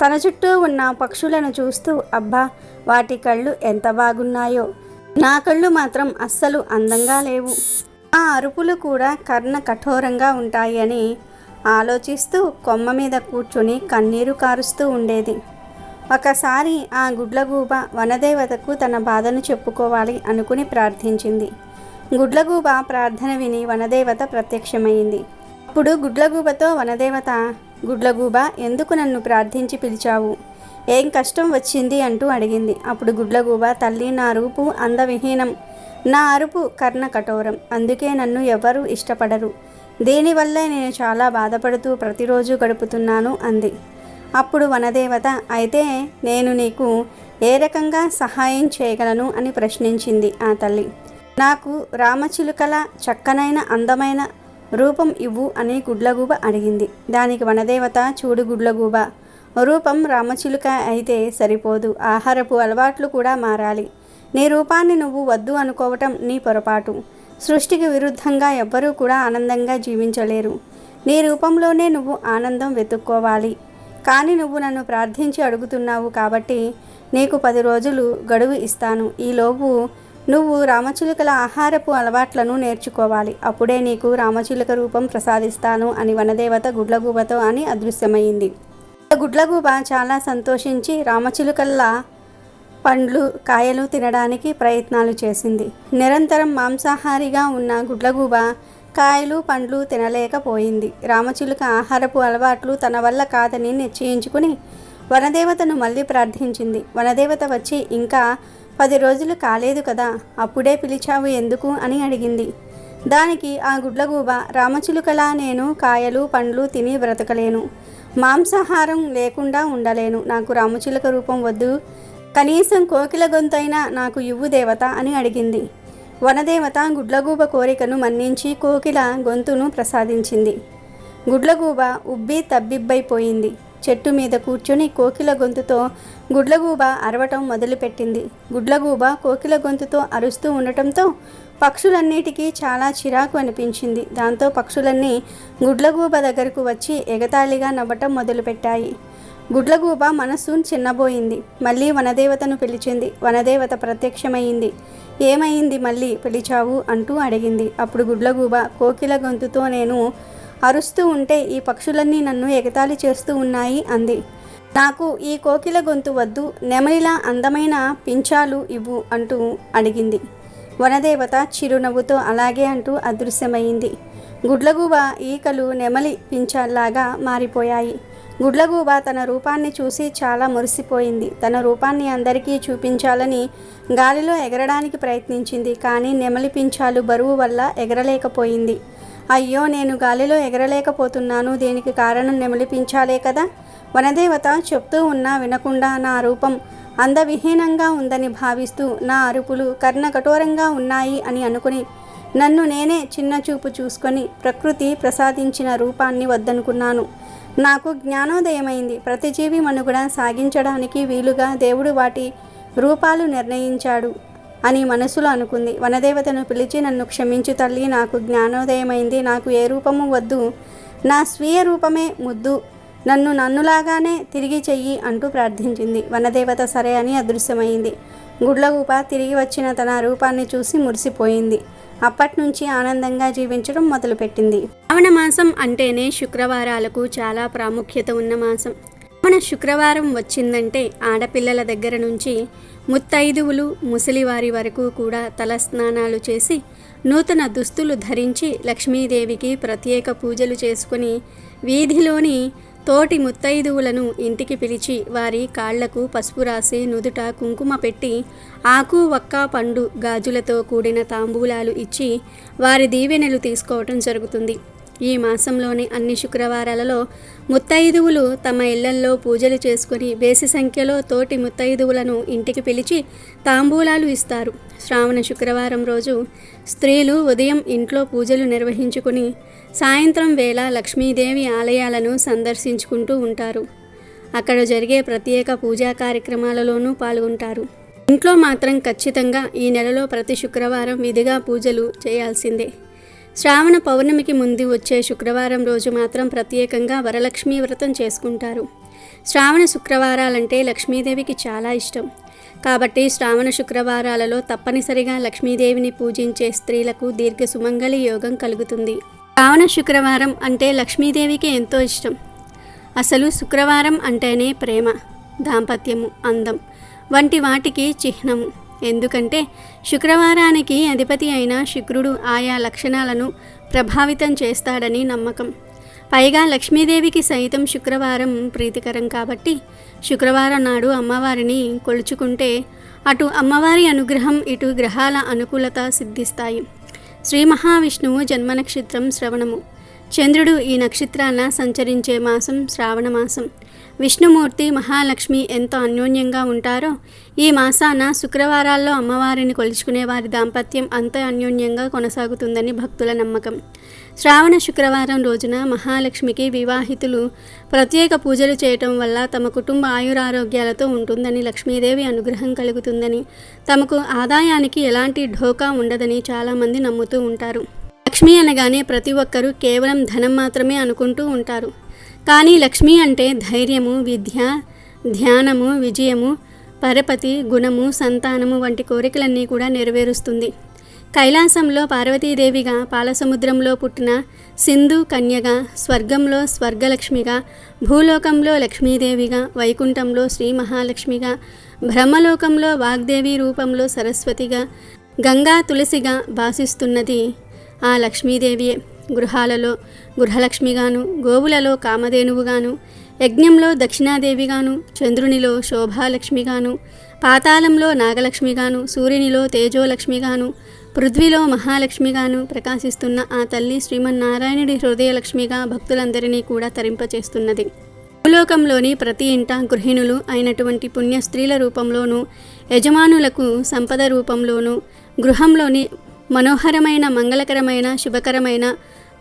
తన చుట్టూ ఉన్న పక్షులను చూస్తూ, అబ్బా, వాటి కళ్ళు ఎంత బాగున్నాయో, నా కళ్ళు మాత్రం అస్సలు అందంగా లేవు, ఆ అరుపులు కూడా కర్ణ కఠోరంగా ఉంటాయి అని ఆలోచిస్తూ కొమ్మ మీద కూర్చొని కన్నీరు కారుస్తూ ఉండేది. ఒకసారి ఆ గుడ్లగూబ వనదేవతకు తన బాధను చెప్పుకోవాలి అనుకుని ప్రార్థించింది. గుడ్లగూబ ప్రార్థన విని వనదేవత ప్రత్యక్షమైంది. అప్పుడు గుడ్లగూబతో వనదేవత, గుడ్లగూబ, ఎందుకు నన్ను ప్రార్థించి పిలిచావు? ఏం కష్టం వచ్చింది అంటూ అడిగింది. అప్పుడు గుడ్లగూబ, తల్లి, నా రూపు అందవిహీనం, నా అరుపు కర్ణ కఠోరం, అందుకే నన్ను ఎవ్వరూ ఇష్టపడరు, దీనివల్లే నేను చాలా బాధపడుతూ ప్రతిరోజు గడుపుతున్నాను అంది. అప్పుడు వనదేవత, అయితే నేను నీకు ఏ రకంగా సహాయం చేయగలను అని ప్రశ్నించింది ఆ తల్లి. నాకు రామచిలుకల చక్కనైన అందమైన రూపం ఇవ్వు అని గుడ్లగూబ అడిగింది. దానికి వనదేవత, చూడు గుడ్లగూబ, రూపం రామచిలుక అయితే సరిపోదు, ఆహారపు అలవాట్లు కూడా మారాలి. నీ రూపాన్ని నువ్వు వద్దు అనుకోవటం నీ పొరపాటు. సృష్టికి విరుద్ధంగా ఎవ్వరూ కూడా ఆనందంగా జీవించలేరు. నీ రూపంలోనే నువ్వు ఆనందం వెతుక్కోవాలి. కానీ నువ్వు నన్ను ప్రార్థించి అడుగుతున్నావు కాబట్టి నీకు 10 రోజులు గడువు ఇస్తాను. ఈలోపు నువ్వు రామచిలుకల ఆహారపు అలవాట్లను నేర్చుకోవాలి. అప్పుడే నీకు రామచిలుక రూపం ప్రసాదిస్తాను అని వనదేవత గుడ్లగూబతో అని అదృశ్యమైంది. గుడ్లగూబ చాలా సంతోషించి రామచిలుకల్లా పండ్లు, కాయలు తినడానికి ప్రయత్నాలు చేసింది. నిరంతరం మాంసాహారిగా ఉన్న గుడ్లగూబ కాయలు, పండ్లు తినలేకపోయింది. రామచిలుక ఆహారపు అలవాట్లు తన వల్ల కాదని నిశ్చయించుకుని వనదేవతను మళ్ళీ ప్రార్థించింది. వనదేవత వచ్చి, ఇంకా 10 రోజులు కాలేదు కదా, అప్పుడే పిలిచావు ఎందుకు అని అడిగింది. దానికి ఆ గుడ్లగూబ, రామచిలుకలా నేను కాయలు, పండ్లు తిని బ్రతకలేను, మాంసాహారం లేకుండా ఉండలేను, నాకు రామచిలుక రూపం వద్దు, కనీసం కోకిల గొంతైనా నాకు ఇవ్వు దేవత అని అడిగింది. వనదేవత గుడ్లగూబ కోరికను మన్నించి కోకిల గొంతును ప్రసాదించింది. గుడ్లగూబ ఉబ్బి తబ్బిబ్బైపోయింది. చెట్టు మీద కూర్చొని కోకిల గొంతుతో గుడ్లగూబ అరవటం మొదలుపెట్టింది. గుడ్లగూబ కోకిల గొంతుతో అరుస్తూ ఉండటంతో పక్షులన్నిటికీ చాలా చిరాకు అనిపించింది. దాంతో పక్షులన్నీ గుడ్లగూబ దగ్గరకు వచ్చి ఎగతాళిగా నవ్వటం మొదలుపెట్టాయి. గుడ్లగూబ మనసు చిన్నబోయింది. మళ్ళీ వనదేవతను పిలిచింది. వనదేవత ప్రత్యక్షమైంది. ఏమైంది, మళ్ళీ పిలిచావు అంటూ అడిగింది. అప్పుడు గుడ్లగూబ కోకిల గొంతుతో నేను అరుస్తూ ఉంటే ఈ పక్షులన్నీ నన్ను ఎగతాళి చేస్తూ ఉన్నాయి అంది. నాకు ఈ కోకిల గొంతు వద్దు, నెమలిలా అందమైన పించాలు ఇవ్వు అంటూ అడిగింది. వనదేవత చిరునవ్వుతో అలాగే అంటూ అదృశ్యమైంది. గుడ్లగూబ ఈకలు నెమలి పించాల్లాగా మారిపోయాయి. గుడ్లగూబ తన రూపాన్ని చూసి చాలా మురిసిపోయింది. తన రూపాన్ని అందరికీ చూపించాలని గాలిలో ఎగరడానికి ప్రయత్నించింది. కానీ నెమలి పించాలు బరువు వల్ల ఎగరలేకపోయింది. అయ్యో, నేను గాలిలో ఎగరలేకపోతున్నాను, దీనికి కారణం నెమలి పించాలే కదా. వనదేవత చెప్తూ ఉన్నా వినకుండా నా రూపం అందవిహీనంగా ఉందని భావిస్తూ నా అరుపులు కర్ణ కఠోరంగా ఉన్నాయి అని అనుకుని నన్ను నేనే చిన్న చూపు చూసుకొని ప్రకృతి ప్రసాదించిన రూపాన్ని వద్దనుకున్నాను. నాకు జ్ఞానోదయమైంది. ప్రతి జీవి మనుగడ సాగించడానికి వీలుగా దేవుడు వాటి రూపాలు నిర్ణయించాడు అని మనసులో అనుకుంది. వనదేవతను పిలిచి, నన్ను క్షమించు తల్లి, నాకు జ్ఞానోదయమైంది, నాకు ఏ రూపము వద్దు, నా స్వీయ రూపమే ముద్దు, నన్నులాగానే తిరిగి చెయ్యి అంటూ ప్రార్థించింది. వనదేవత సరే అని అదృశ్యమైంది. గుడ్లగూప తిరిగి వచ్చిన తన రూపాన్ని చూసి మురిసిపోయింది. అప్పటి నుంచి ఆనందంగా జీవించడం మొదలుపెట్టింది. శ్రావణ మాసం అంటేనే శుక్రవారాలకు చాలా ప్రాముఖ్యత ఉన్న మాసం. మన శుక్రవారం వచ్చిందంటే ఆడపిల్లల దగ్గర నుంచి ముత్తైదువులు ముసలివారి వరకు కూడా తల స్నానాలు చేసి నూతన దుస్తులు ధరించి లక్ష్మీదేవికి ప్రత్యేక పూజలు చేసుకుని వీధిలోని తోటి ముత్తైదువులను ఇంటికి పిలిచి వారి కాళ్లకు పసుపు రాసి నుదుట కుంకుమ పెట్టి ఆకు వక్క పండు గాజులతో కూడిన తాంబూలాలు ఇచ్చి వారి దీవెనలు తీసుకోవటం జరుగుతుంది. ఈ మాసంలోని అన్ని శుక్రవారాలలో ముత్తైదువులు తమ ఇళ్లల్లో పూజలు చేసుకుని బేసి సంఖ్యలో తోటి ముత్తైదువులను ఇంటికి పిలిచి తాంబూలాలు ఇస్తారు. శ్రావణ శుక్రవారం రోజు స్త్రీలు ఉదయం ఇంట్లో పూజలు నిర్వహించుకుని సాయంత్రం వేళ లక్ష్మీదేవి ఆలయాలను సందర్శించుకుంటూ ఉంటారు. అక్కడ జరిగే ప్రత్యేక పూజా కార్యక్రమాలలోనూ పాల్గొంటారు. ఇంట్లో మాత్రం ఖచ్చితంగా ఈ నెలలో ప్రతి శుక్రవారం విధిగా పూజలు చేయాల్సిందే. శ్రావణ పౌర్ణమికి ముందు వచ్చే శుక్రవారం రోజు మాత్రం ప్రత్యేకంగా వరలక్ష్మీ వ్రతం చేసుకుంటారు. శ్రావణ శుక్రవారాలంటే లక్ష్మీదేవికి చాలా ఇష్టం. కాబట్టి శ్రావణ శుక్రవారాలలో తప్పనిసరిగా లక్ష్మీదేవిని పూజించే స్త్రీలకు దీర్ఘ సుమంగళి యోగం కలుగుతుంది. శ్రావణ శుక్రవారం అంటే లక్ష్మీదేవికి ఎంతో ఇష్టం. అసలు శుక్రవారం అంటేనే ప్రేమ, దాంపత్యము, అందం వంటి వాటికి చిహ్నము. ఎందుకంటే శుక్రవారానికి అధిపతి అయిన శుక్రుడు ఆయా లక్షణాలను ప్రభావితం చేస్తాడని నమ్మకం. పైగా లక్ష్మీదేవికి సైతం శుక్రవారం ప్రీతికరం కాబట్టి శుక్రవారం నాడు అమ్మవారిని కొలుచుకుంటే అటు అమ్మవారి అనుగ్రహం, ఇటు గ్రహాల అనుకూలత సిద్ధిస్తాయి. శ్రీ మహావిష్ణువు జన్మ నక్షత్రం శ్రవణము. చంద్రుడు ఈ నక్షత్రాన సంచరించే మాసం శ్రావణ మాసం. విష్ణుమూర్తి, మహాలక్ష్మి ఎంతో అన్యోన్యంగా ఉంటారో ఈ మాసాన శుక్రవారాల్లో అమ్మవారిని కొలుచుకునే వారి దాంపత్యం అంత అన్యోన్యంగా కొనసాగుతుందని భక్తుల నమ్మకం. శ్రావణ శుక్రవారం రోజున మహాలక్ష్మికి వివాహితులు ప్రత్యేక పూజలు చేయటం వల్ల తమ కుటుంబ ఆయురారోగ్యాలతో ఉంటుందని, లక్ష్మీదేవి అనుగ్రహం కలుగుతుందని, తమకు ఆదాయానికి ఎలాంటి ఢోకా ఉండదని చాలామంది నమ్ముతూ ఉంటారు. లక్ష్మి అనగానే ప్రతి ఒక్కరూ కేవలం ధనం మాత్రమే అనుకుంటూ ఉంటారు. కానీ లక్ష్మి అంటే ధైర్యము, విద్య, ధ్యానము, విజయము, పరపతి, గుణము, సంతానము వంటి కోరికలన్నీ కూడా నెరవేరుస్తుంది. కైలాసంలో పార్వతీదేవిగా, పాలసముద్రంలో పుట్టిన సింధు కన్యగా, స్వర్గంలో స్వర్గలక్ష్మిగా, భూలోకంలో లక్ష్మీదేవిగా, వైకుంఠంలో శ్రీ మహాలక్ష్మిగా, బ్రహ్మలోకంలో వాగ్దేవి రూపంలో సరస్వతిగా, గంగా తులసిగా భాసిస్తున్నది ఆ లక్ష్మీదేవియే. గృహాలలో గృహలక్ష్మిగాను, గోవులలో కామధేనువుగాను, యజ్ఞంలో దక్షిణాదేవిగాను, చంద్రునిలో శోభాలక్ష్మిగాను, పాతాళంలో నాగలక్ష్మిగాను, సూర్యునిలో తేజోలక్ష్మిగాను, పృథ్వీలో మహాలక్ష్మిగాను ప్రకాశిస్తున్న ఆ తల్లి శ్రీమన్నారాయణుడి హృదయలక్ష్మిగా భక్తులందరినీ కూడా తరింపచేస్తున్నది. భూలోకంలోని ప్రతి ఇంట గృహిణులు అయినటువంటి పుణ్య స్త్రీల రూపంలోనూ, యజమానులకు సంపద రూపంలోనూ, గృహంలోని మనోహరమైన, మంగళకరమైన, శుభకరమైన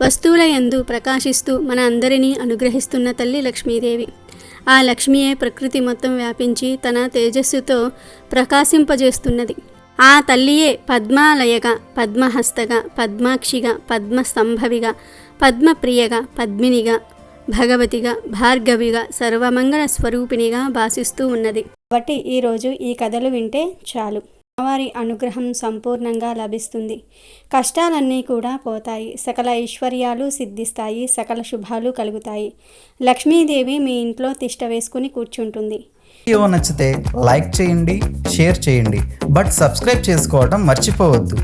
వస్తువుల యందు ప్రకాశిస్తూ మన అందరినీ అనుగ్రహిస్తున్న తల్లి లక్ష్మీదేవి. ఆ లక్ష్మియే ప్రకృతి మొత్తం వ్యాపించి తన తేజస్సుతో ప్రకాశింపజేస్తున్నది. ఆ తల్లియే పద్మాలయగా, పద్మహస్తగా, పద్మాక్షిగా, పద్మస్తంభవిగా, పద్మప్రియగా, పద్మినిగా, భగవతిగా, భార్గవిగా, సర్వమంగళ స్వరూపిణిగా భాసిస్తూ ఉన్నది. కాబట్టి ఈరోజు ఈ కథలు వింటే చాలు, అమ్మవారి అనుగ్రహం సంపూర్ణంగా లభిస్తుంది. కష్టాలన్నీ కూడా పోతాయి, సకల ఐశ్వర్యాలు సిద్ధిస్తాయి, సకల శుభాలు కలుగుతాయి. లక్ష్మీదేవి మీ ఇంట్లో తిష్ట వేసుకుని కూర్చుంటుంది. వీడియో నచ్చితే లైక్ చేయండి, షేర్ చేయండి, బట్ సబ్స్క్రైబ్ చేసుకోవడం మర్చిపోవద్దు.